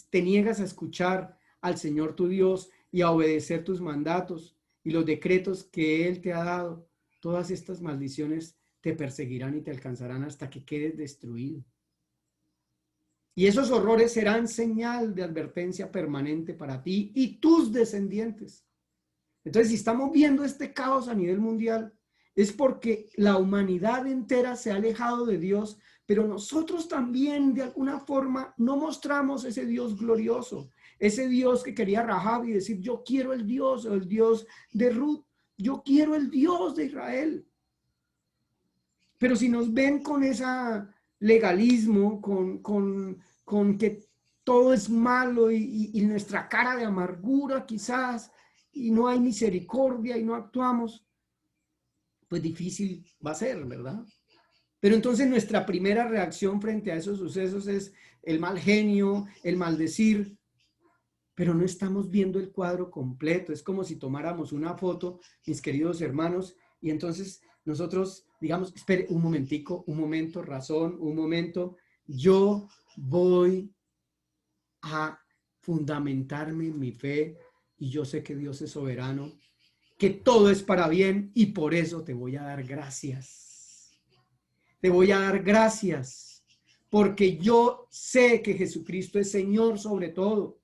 te niegas a escuchar al Señor tu Dios y a obedecer tus mandatos y los decretos que Él te ha dado, todas estas maldiciones te perseguirán y te alcanzarán hasta que quedes destruido. Y esos horrores serán señal de advertencia permanente para ti y tus descendientes. Entonces, si estamos viendo este caos a nivel mundial, es porque la humanidad entera se ha alejado de Dios, pero nosotros también de alguna forma no mostramos ese Dios glorioso, ese Dios que quería Rahab y decir, yo quiero el Dios de Ruth, yo quiero el Dios de Israel. Pero si nos ven con ese legalismo, con que todo es malo y nuestra cara de amargura quizás, y no hay misericordia y no actuamos, pues difícil va a ser, ¿verdad? Pero entonces nuestra primera reacción frente a esos sucesos es el mal genio, el maldecir, pero no estamos viendo el cuadro completo. Es como si tomáramos una foto, mis queridos hermanos, y entonces nosotros digamos, espere un momentico, un momento, razón, un momento, yo voy a fundamentarme en mi fe y yo sé que Dios es soberano, que todo es para bien y por eso te voy a dar gracias. Te voy a dar gracias porque yo sé que Jesucristo es Señor sobre todo,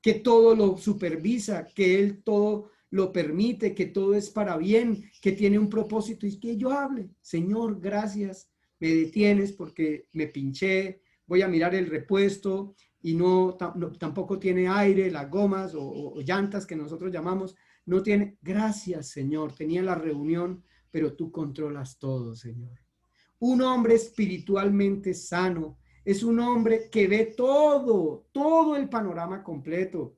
que todo lo supervisa, que Él todo lo permite, que todo es para bien, que tiene un propósito y que yo hable. Señor, gracias, me detienes porque me pinché, voy a mirar el repuesto y tampoco tiene aire, las gomas o llantas que nosotros llamamos, no tiene. Gracias, Señor, tenía la reunión, pero tú controlas todo, Señor. Un hombre espiritualmente sano es un hombre que ve todo el panorama completo.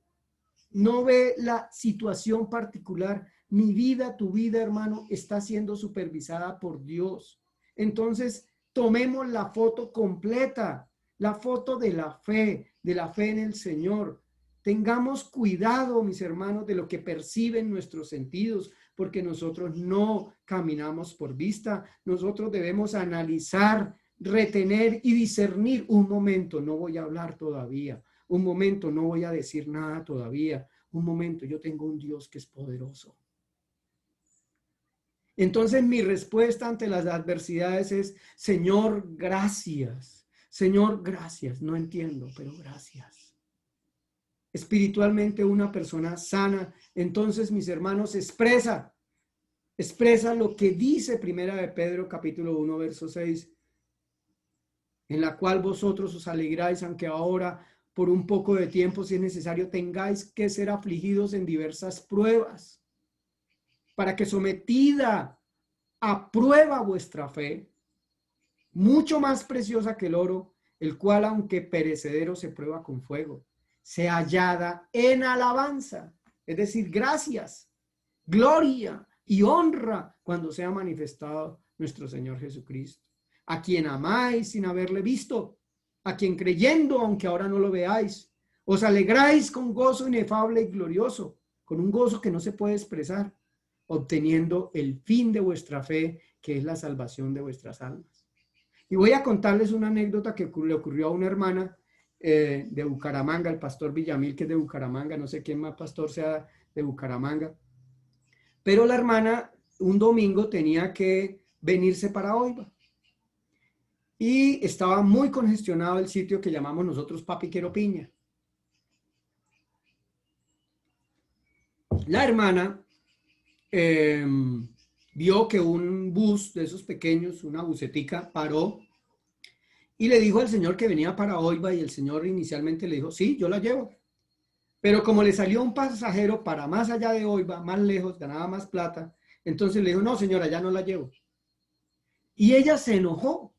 No ve la situación particular. Mi vida, tu vida, hermano, está siendo supervisada por Dios. Entonces, tomemos la foto completa, la foto de la fe en el Señor. Tengamos cuidado, mis hermanos, de lo que perciben nuestros sentidos, porque nosotros no caminamos por vista. Nosotros debemos analizar, retener y discernir. Un momento, no voy a hablar todavía. Un momento, no voy a decir nada todavía. Un momento, yo tengo un Dios que es poderoso. Entonces mi respuesta ante las adversidades es, Señor, gracias. Señor, gracias. No entiendo, pero gracias. Espiritualmente una persona sana, entonces mis hermanos, expresa lo que dice Primera de Pedro capítulo 1 verso 6, en la cual vosotros os alegráis, aunque ahora por un poco de tiempo, si es necesario, tengáis que ser afligidos en diversas pruebas, para que sometida a prueba vuestra fe, mucho más preciosa que el oro, el cual aunque perecedero se prueba con fuego, sea hallada en alabanza, es decir, gracias, gloria y honra cuando sea manifestado nuestro Señor Jesucristo, a quien amáis sin haberle visto, a quien creyendo, aunque ahora no lo veáis, os alegráis con gozo inefable y glorioso, con un gozo que no se puede expresar, obteniendo el fin de vuestra fe, que es la salvación de vuestras almas. Y voy a contarles una anécdota que le ocurrió a una hermana de Bucaramanga, el pastor Villamil, que es de Bucaramanga, no sé quién más pastor sea de Bucaramanga, pero la hermana un domingo tenía que venirse para Oiva y estaba muy congestionado el sitio que llamamos nosotros Papi Quiero Piña. La hermana vio que un bus de esos pequeños, una busetica, paró y le dijo al señor que venía para Oiva, y el señor inicialmente le dijo, sí, yo la llevo. Pero como le salió un pasajero para más allá de Oiva, más lejos, ganaba más plata, entonces le dijo, no señora, ya no la llevo. Y ella se enojó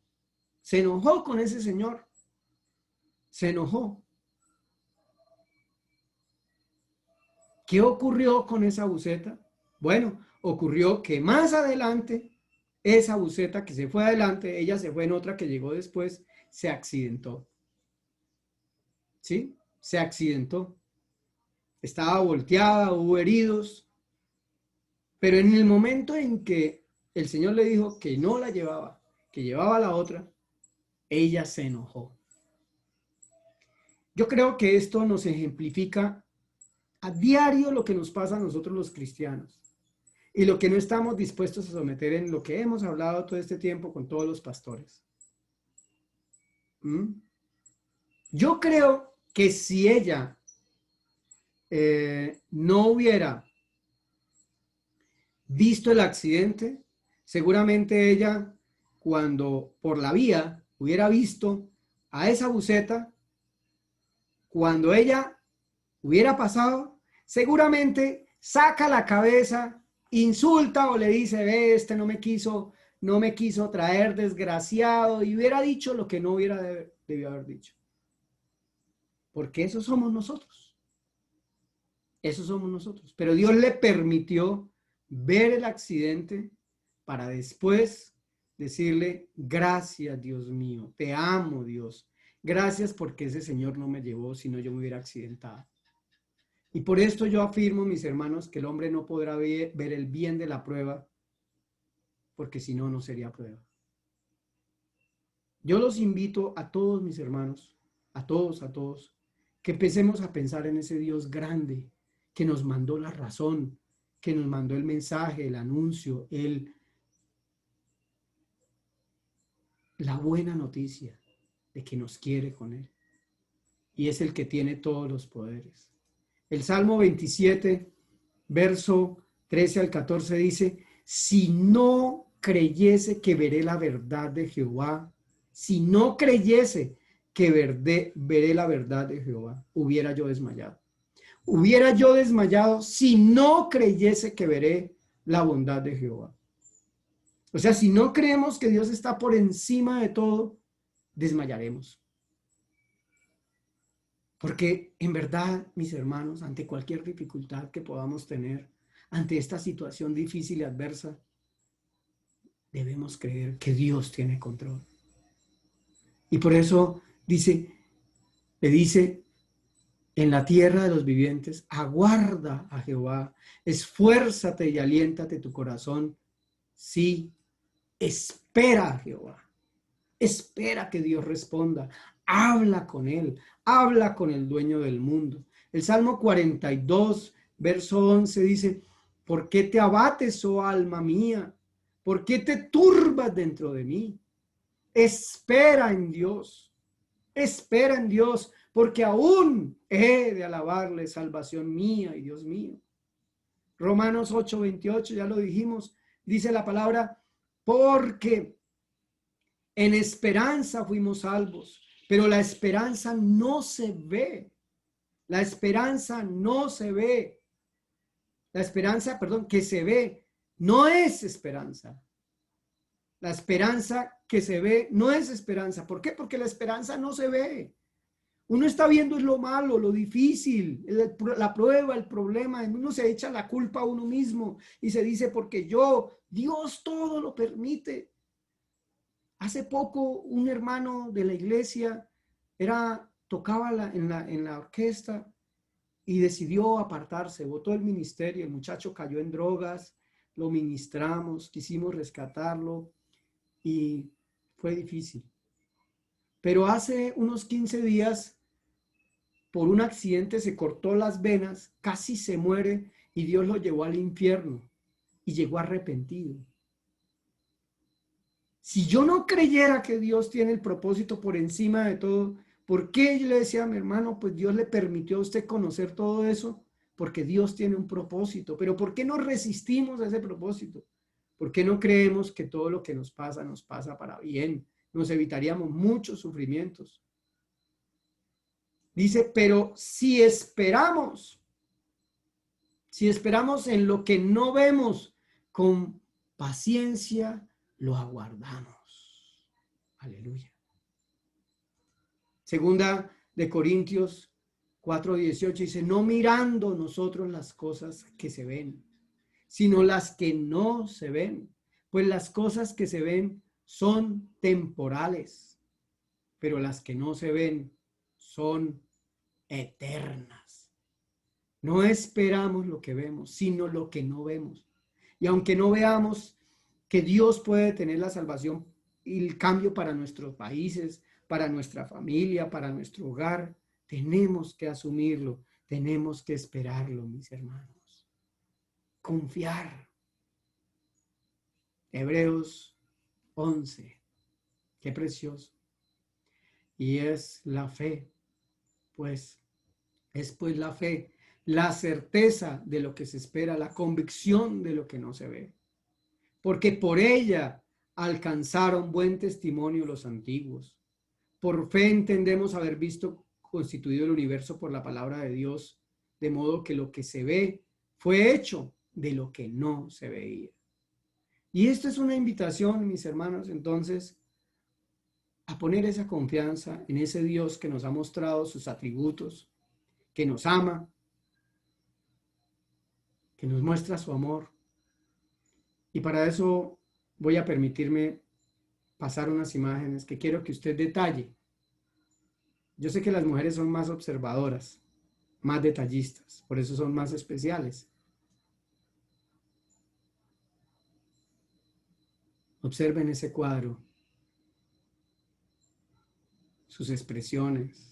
con ese señor, se enojó. ¿Qué ocurrió con esa buseta? Bueno, ocurrió que más adelante, esa buseta que se fue adelante, ella se fue en otra que llegó después, se accidentó. ¿Sí? Se accidentó. Estaba volteada, hubo heridos, pero en el momento en que el Señor le dijo que no la llevaba, que llevaba a la otra, ella se enojó. Yo creo que esto nos ejemplifica a diario lo que nos pasa a nosotros los cristianos y lo que no estamos dispuestos a someter en lo que hemos hablado todo este tiempo con todos los pastores. Yo creo que si ella no hubiera visto el accidente, seguramente ella, cuando por la vía hubiera visto a esa buseta, cuando ella hubiera pasado, seguramente saca la cabeza, insulta o le dice, ve, este no me quiso traer, desgraciado, y hubiera dicho lo que no hubiera debió haber dicho. Porque esos somos nosotros. Esos somos nosotros. Pero Dios le permitió ver el accidente para después decirle, gracias Dios mío, te amo Dios. Gracias porque ese Señor no me llevó, sino yo me hubiera accidentado. Y por esto yo afirmo, mis hermanos, que el hombre no podrá ver el bien de la prueba, porque si no, no sería prueba. Yo los invito a todos mis hermanos, a todos, que empecemos a pensar en ese Dios grande que nos mandó la razón, que nos mandó el mensaje, el anuncio, la buena noticia de que nos quiere con Él. Y es el que tiene todos los poderes. El Salmo 27, verso 13 al 14 dice, si no creyese que veré la verdad de Jehová, si no creyese que veré la verdad de Jehová, hubiera yo desmayado. Hubiera yo desmayado si no creyese que veré la bondad de Jehová. O sea, si no creemos que Dios está por encima de todo, desmayaremos. Porque en verdad, mis hermanos, ante cualquier dificultad que podamos tener, ante esta situación difícil y adversa, debemos creer que Dios tiene control. Y por eso le dice, en la tierra de los vivientes, aguarda a Jehová, esfuérzate y aliéntate tu corazón. Sí, espera a Jehová, espera que Dios responda, habla con Él, habla con el dueño del mundo. El Salmo 42, verso 11 dice, ¿por qué te abates, oh alma mía? ¿Por qué te turbas dentro de mí? Espera en Dios, porque aún he de alabarle, salvación mía y Dios mío. Romanos 8, 28, ya lo dijimos, dice la palabra, porque en esperanza fuimos salvos, pero la esperanza no se ve. La esperanza no se ve. La esperanza, perdón, que se ve, no es esperanza. La esperanza que se ve no es esperanza. ¿Por qué? Porque la esperanza no se ve. Uno está viendo es lo malo, lo difícil, la prueba, el problema. Uno se echa la culpa a uno mismo y se dice, porque Dios todo lo permite. Hace poco un hermano de la iglesia tocaba en la orquesta y decidió apartarse, botó el ministerio, el muchacho cayó en drogas, lo ministramos, quisimos rescatarlo y fue difícil. Pero hace unos 15 días, por un accidente, se cortó las venas, casi se muere y Dios lo llevó al infierno y llegó arrepentido. Si yo no creyera que Dios tiene el propósito por encima de todo, ¿por qué yo le decía a mi hermano, pues Dios le permitió a usted conocer todo eso? Porque Dios tiene un propósito. Pero ¿por qué no resistimos a ese propósito? ¿Por qué no creemos que todo lo que nos pasa para bien? Nos evitaríamos muchos sufrimientos. Dice, pero si esperamos en lo que no vemos, con paciencia lo aguardamos. Aleluya. Segunda de Corintios 4:18 dice, no mirando nosotros las cosas que se ven, sino las que no se ven, pues las cosas que se ven son temporales, pero las que no se ven son eternas. No esperamos lo que vemos, sino lo que no vemos. Y aunque no veamos que Dios puede tener la salvación y el cambio para nuestros países, para nuestra familia, para nuestro hogar, tenemos que asumirlo, tenemos que esperarlo, mis hermanos. Confiar. Hebreos 11. Qué precioso. Y es la fe, pues, es pues la fe, la certeza de lo que se espera, la convicción de lo que no se ve. Porque por ella alcanzaron buen testimonio los antiguos. Por fe entendemos haber visto constituido el universo por la palabra de Dios, de modo que lo que se ve fue hecho de lo que no se veía. Y esto es una invitación, mis hermanos, entonces, a poner esa confianza en ese Dios que nos ha mostrado sus atributos, que nos ama, que nos muestra su amor. Y para eso voy a permitirme pasar unas imágenes que quiero que usted detalle. Yo sé que las mujeres son más observadoras, más detallistas, por eso son más especiales. Observen ese cuadro, sus expresiones.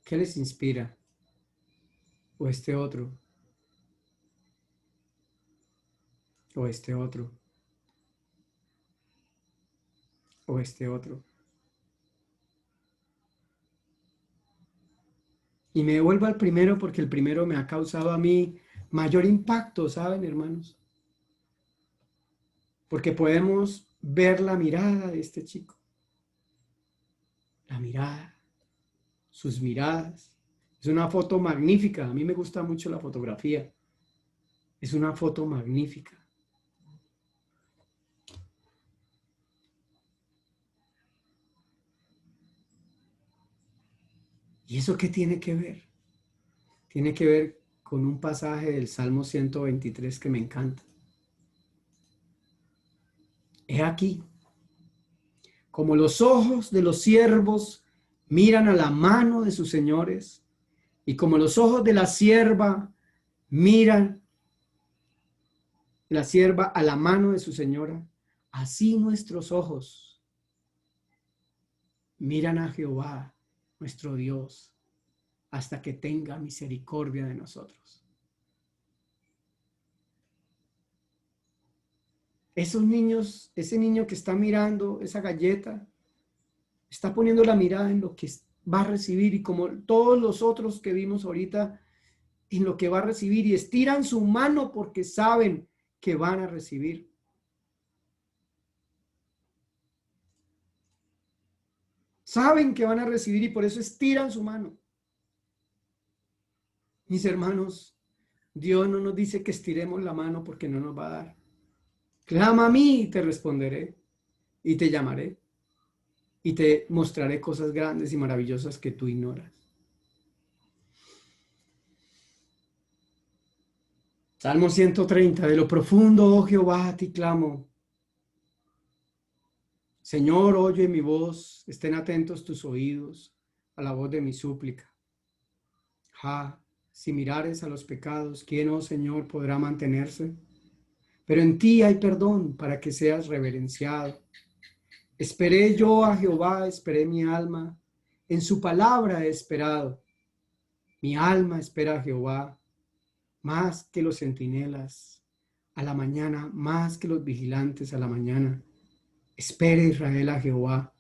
¿Qué les inspira? O este otro. O este otro. O este otro. Y me devuelvo al primero porque el primero me ha causado a mí mayor impacto, ¿saben, hermanos? Porque podemos ver la mirada de este chico. La mirada, sus miradas. Es una foto magnífica. A mí me gusta mucho la fotografía. Es una foto magnífica. ¿Y eso qué tiene que ver? Tiene que ver con un pasaje del Salmo 123 que me encanta. He aquí, como los ojos de los siervos miran a la mano de sus señores, y como los ojos de la sierva miran la sierva a la mano de su señora, así nuestros ojos miran a Jehová, nuestro Dios, hasta que tenga misericordia de nosotros. Esos niños, ese niño que está mirando esa galleta, está poniendo la mirada en lo que va a recibir, y como todos los otros que vimos ahorita, en lo que va a recibir, y estiran su mano porque saben que van a recibir. Saben que van a recibir y por eso estiran su mano. Mis hermanos, Dios no nos dice que estiremos la mano porque no nos va a dar. Clama a mí y te responderé, y te llamaré, y te mostraré cosas grandes y maravillosas que tú ignoras. Salmo 130, de lo profundo, oh Jehová, a ti clamo. Señor, oye mi voz, estén atentos tus oídos a la voz de mi súplica. Si mirares a los pecados, ¿quién, oh Señor, podrá mantenerse? Pero en ti hay perdón para que seas reverenciado. Esperé yo a Jehová, esperé mi alma, en su palabra he esperado. Mi alma espera a Jehová, más que los centinelas a la mañana, más que los vigilantes a la mañana. Espere Israel a Jehová,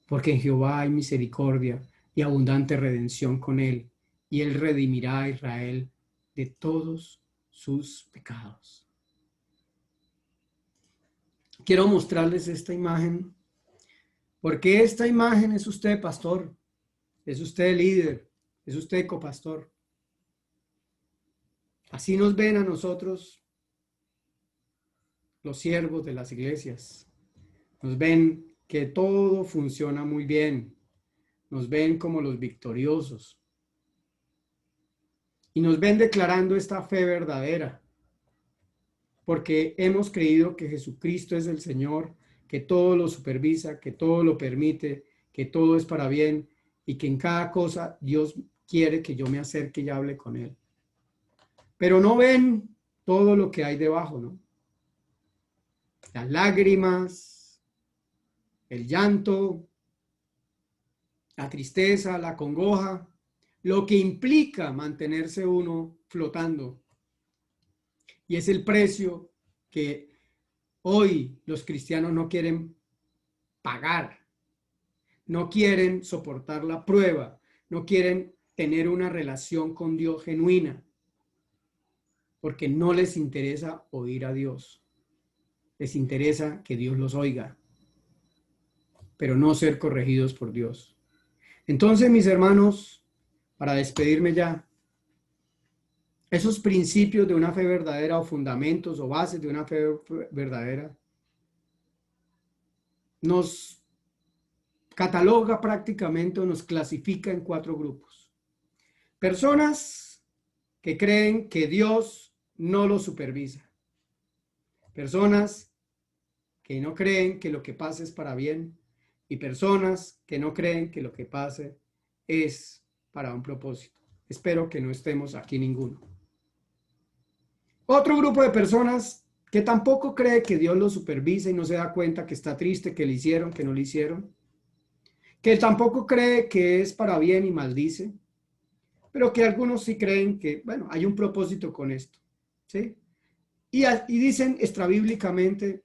porque en Jehová hay misericordia y abundante redención con él, y él redimirá a Israel de todos sus pecados. Quiero mostrarles esta imagen, porque esta imagen es usted, pastor, es usted, líder, es usted, copastor. Así nos ven a nosotros, los siervos de las iglesias. Nos ven que todo funciona muy bien. Nos ven como los victoriosos. Y nos ven declarando esta fe verdadera. Porque hemos creído que Jesucristo es el Señor, que todo lo supervisa, que todo lo permite, que todo es para bien y que en cada cosa Dios quiere que yo me acerque y hable con Él. Pero no ven todo lo que hay debajo, ¿no? Las lágrimas, el llanto, la tristeza, la congoja, lo que implica mantenerse uno flotando. Y es el precio que hoy los cristianos no quieren pagar, no quieren soportar la prueba, no quieren tener una relación con Dios genuina, porque no les interesa oír a Dios. Les interesa que Dios los oiga, pero no ser corregidos por Dios. Entonces, mis hermanos, para despedirme ya, esos principios de una fe verdadera o fundamentos o bases de una fe verdadera nos cataloga prácticamente o nos clasifica en 4 grupos. Personas que creen que Dios no los supervisa. Personas que no creen que lo que pase es para bien. Y personas que no creen que lo que pase es para un propósito. Espero que no estemos aquí ninguno. Otro grupo de personas que tampoco cree que Dios lo supervisa y no se da cuenta que está triste, que le hicieron, que no le hicieron. Que tampoco cree que es para bien y maldice. Pero que algunos sí creen que, bueno, hay un propósito con esto. ¿Sí? Y dicen extrabíblicamente,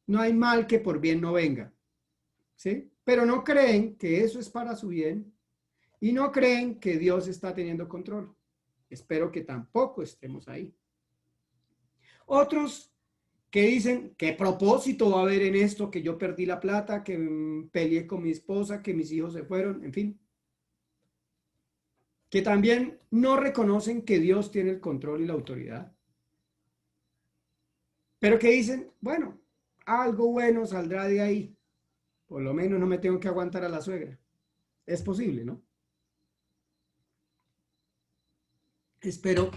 no hay mal que por bien no venga. ¿Sí? Pero no creen que eso es para su bien y no creen que Dios está teniendo control. Espero que tampoco estemos ahí. Otros que dicen, ¿qué propósito va a haber en esto? Que yo perdí la plata, que peleé con mi esposa, que mis hijos se fueron, en fin. Que también no reconocen que Dios tiene el control y la autoridad. Pero que dicen, bueno, algo bueno saldrá de ahí. Por lo menos no me tengo que aguantar a la suegra. Es posible, ¿no? Espero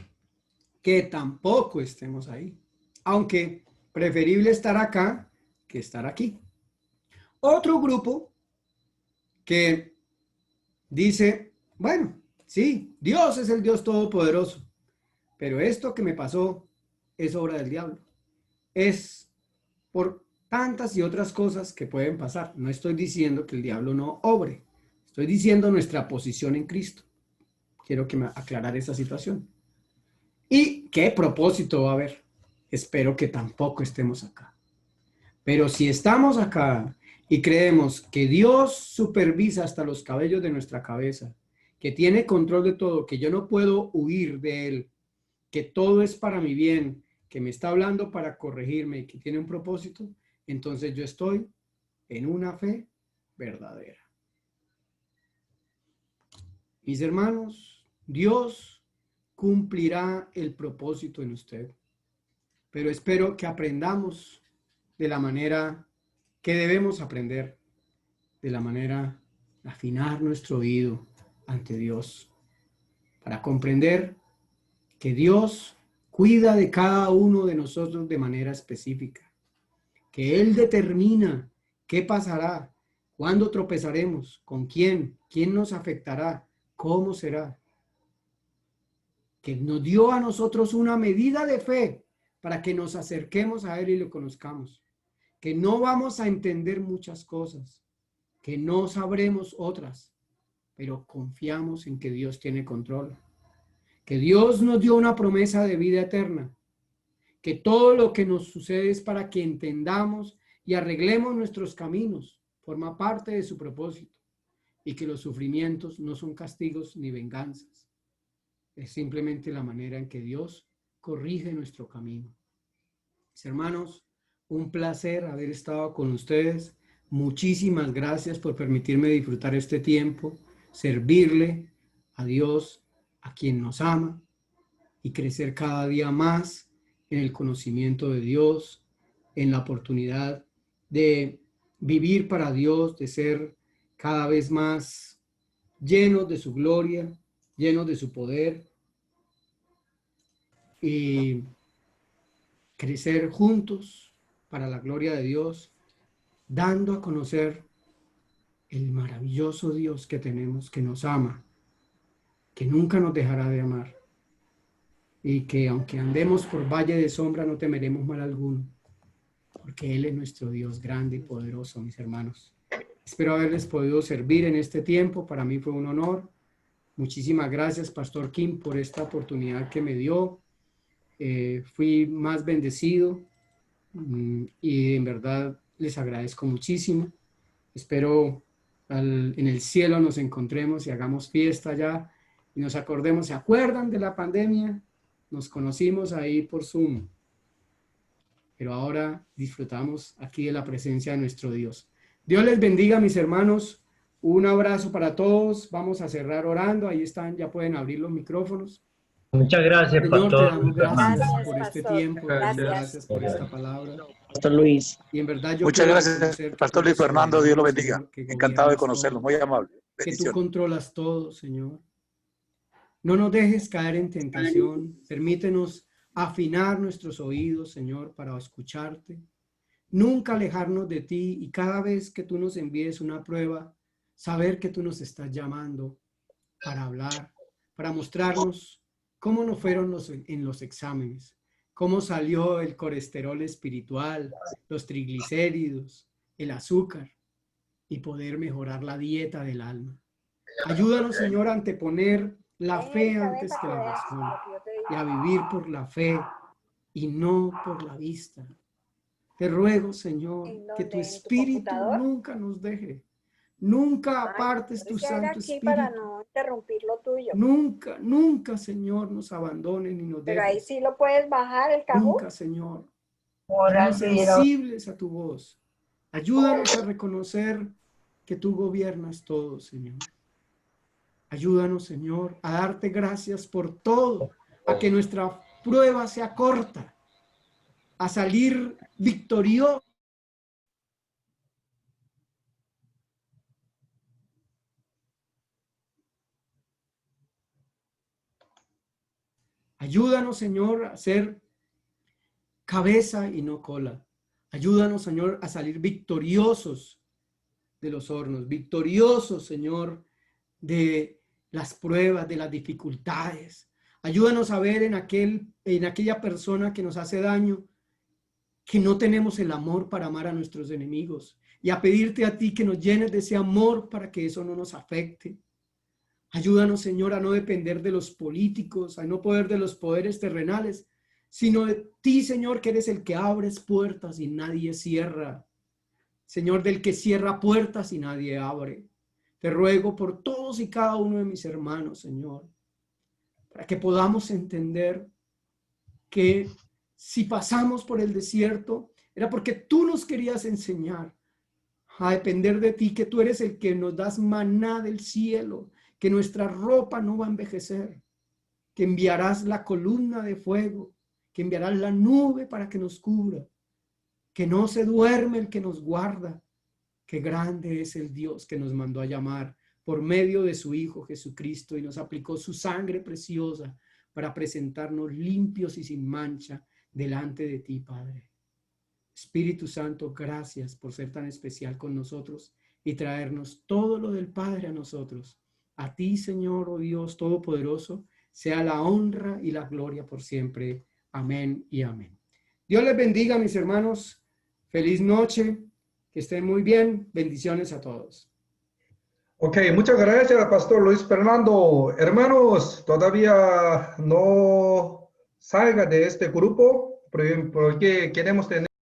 que tampoco estemos ahí. Aunque preferible estar acá que estar aquí. Otro grupo que dice, bueno, sí, Dios es el Dios todopoderoso, pero esto que me pasó es obra del diablo. Es por tantas y otras cosas que pueden pasar. No estoy diciendo que el diablo no obre. Estoy diciendo nuestra posición en Cristo. Quiero que me aclarar esa situación. ¿Y qué propósito va a haber? Espero que tampoco estemos acá. Pero si estamos acá y creemos que Dios supervisa hasta los cabellos de nuestra cabeza, que tiene control de todo, que yo no puedo huir de Él, que todo es para mi bien, que me está hablando para corregirme y que tiene un propósito, entonces yo estoy en una fe verdadera. Mis hermanos, Dios cumplirá el propósito en usted, pero espero que aprendamos de la manera que debemos aprender, de la manera de afinar nuestro oído ante Dios, para comprender que Dios cuida de cada uno de nosotros de manera específica, que Él determina qué pasará, ¿Cuándo tropezaremos? ¿Con quién? ¿Quién nos afectará? ¿Cómo será? Que nos dio a nosotros una medida de fe para que nos acerquemos a Él y lo conozcamos. Que no vamos a entender muchas cosas, que no sabremos otras, pero confiamos en que Dios tiene control. Que Dios nos dio una promesa de vida eterna. Que todo lo que nos sucede es para que entendamos y arreglemos nuestros caminos. Forma parte de su propósito. Y que los sufrimientos no son castigos ni venganzas. Es simplemente la manera en que Dios corrige nuestro camino. Mis hermanos, un placer haber estado con ustedes. Muchísimas gracias por permitirme disfrutar este tiempo, servirle a Dios, a quien nos ama, y crecer cada día más en el conocimiento de Dios, en la oportunidad de vivir para Dios, de ser cada vez más llenos de su gloria, llenos de su poder, y crecer juntos para la gloria de Dios, dando a conocer el maravilloso Dios que tenemos, que nos ama, que nunca nos dejará de amar, y que aunque andemos por valle de sombra no temeremos mal alguno, porque Él es nuestro Dios grande y poderoso, mis hermanos. Espero haberles podido servir en este tiempo. Para mí fue un honor. Muchísimas gracias, Pastor Kim, por esta oportunidad que me dio. Fui más bendecido y en verdad les agradezco muchísimo. Espero en el cielo nos encontremos y hagamos fiesta ya y nos acordemos. ¿Se acuerdan de la pandemia? Nos conocimos ahí por Zoom, pero ahora disfrutamos aquí de la presencia de nuestro Dios. Dios les bendiga, mis hermanos. Un abrazo para todos. Vamos a cerrar orando. Ahí están, ya pueden abrir los micrófonos.
Muchas gracias,
Señor, te
Pastor
damos
Fernando.
gracias
Gracias,
por este
pastor.
tiempo, te damos
Gracias.
gracias por esta palabra.
Pastor Luis.
Y en verdad yo
Muchas
quiero
gracias,
reconocer que
Pastor
tú eres
Luis Fernando. Dios lo
soberano,
bendiga.
Señor, que
Encantado de
gobiernas
conocerlo.
todo,
Muy amable.
que tú
Bendiciones.
controlas todo, Señor. No nos dejes caer en tentación. Permítenos afinar nuestros oídos, Señor, para escucharte. Nunca alejarnos de ti, y cada vez que tú nos envíes una prueba, saber que tú nos estás llamando para hablar, para mostrarnos cómo nos fueron en los exámenes, cómo salió el colesterol espiritual, los triglicéridos, el azúcar, y poder mejorar la dieta del alma. Ayúdanos, Señor, a anteponer la fe antes que la razón, y a vivir por la fe y no por la vista. Te ruego, Señor, que tu espíritu nunca nos deje. Nunca apartes tu Santo Espíritu.
Para no interrumpir lo tuyo.
Nunca, nunca, Señor, nos abandones ni nos dejes.
Pero ahí sí lo puedes bajar el cajón.
Nunca, Señor. Seamos sensibles a tu voz. Ayúdanos a reconocer que tú gobiernas todo, Señor. Ayúdanos, Señor, a darte gracias por todo, a que nuestra prueba sea corta, a salir victorioso. Ayúdanos, Señor, a ser cabeza y no cola. Ayúdanos, Señor, a salir victoriosos de los hornos, victoriosos, Señor, de las pruebas, de las dificultades. Ayúdanos a ver en aquella persona que nos hace daño, que no tenemos el amor para amar a nuestros enemigos, y a pedirte a ti que nos llenes de ese amor para que eso no nos afecte. Ayúdanos, Señor, a no depender de los políticos, a no poder de los poderes terrenales, sino de ti, Señor, que eres el que abres puertas y nadie cierra. Señor, del que cierra puertas y nadie abre. Te ruego por todos y cada uno de mis hermanos, Señor, para que podamos entender que si pasamos por el desierto, era porque tú nos querías enseñar a depender de ti, que tú eres el que nos das maná del cielo, que nuestra ropa no va a envejecer, que enviarás la columna de fuego, que enviarás la nube para que nos cubra, que no se duerme el que nos guarda, que grande es el Dios que nos mandó a llamar por medio de su Hijo Jesucristo y nos aplicó su sangre preciosa para presentarnos limpios y sin mancha delante de ti, Padre. Espíritu Santo, gracias por ser tan especial con nosotros y traernos todo lo del Padre a nosotros. A ti, Señor, oh Dios Todopoderoso, sea la honra y la gloria por siempre. Amén y amén. Dios les bendiga, mis hermanos. Feliz noche. Que estén muy bien. Bendiciones a todos.
Ok, muchas gracias, Pastor Luis Fernando. Hermanos, todavía no salga de este grupo porque queremos tener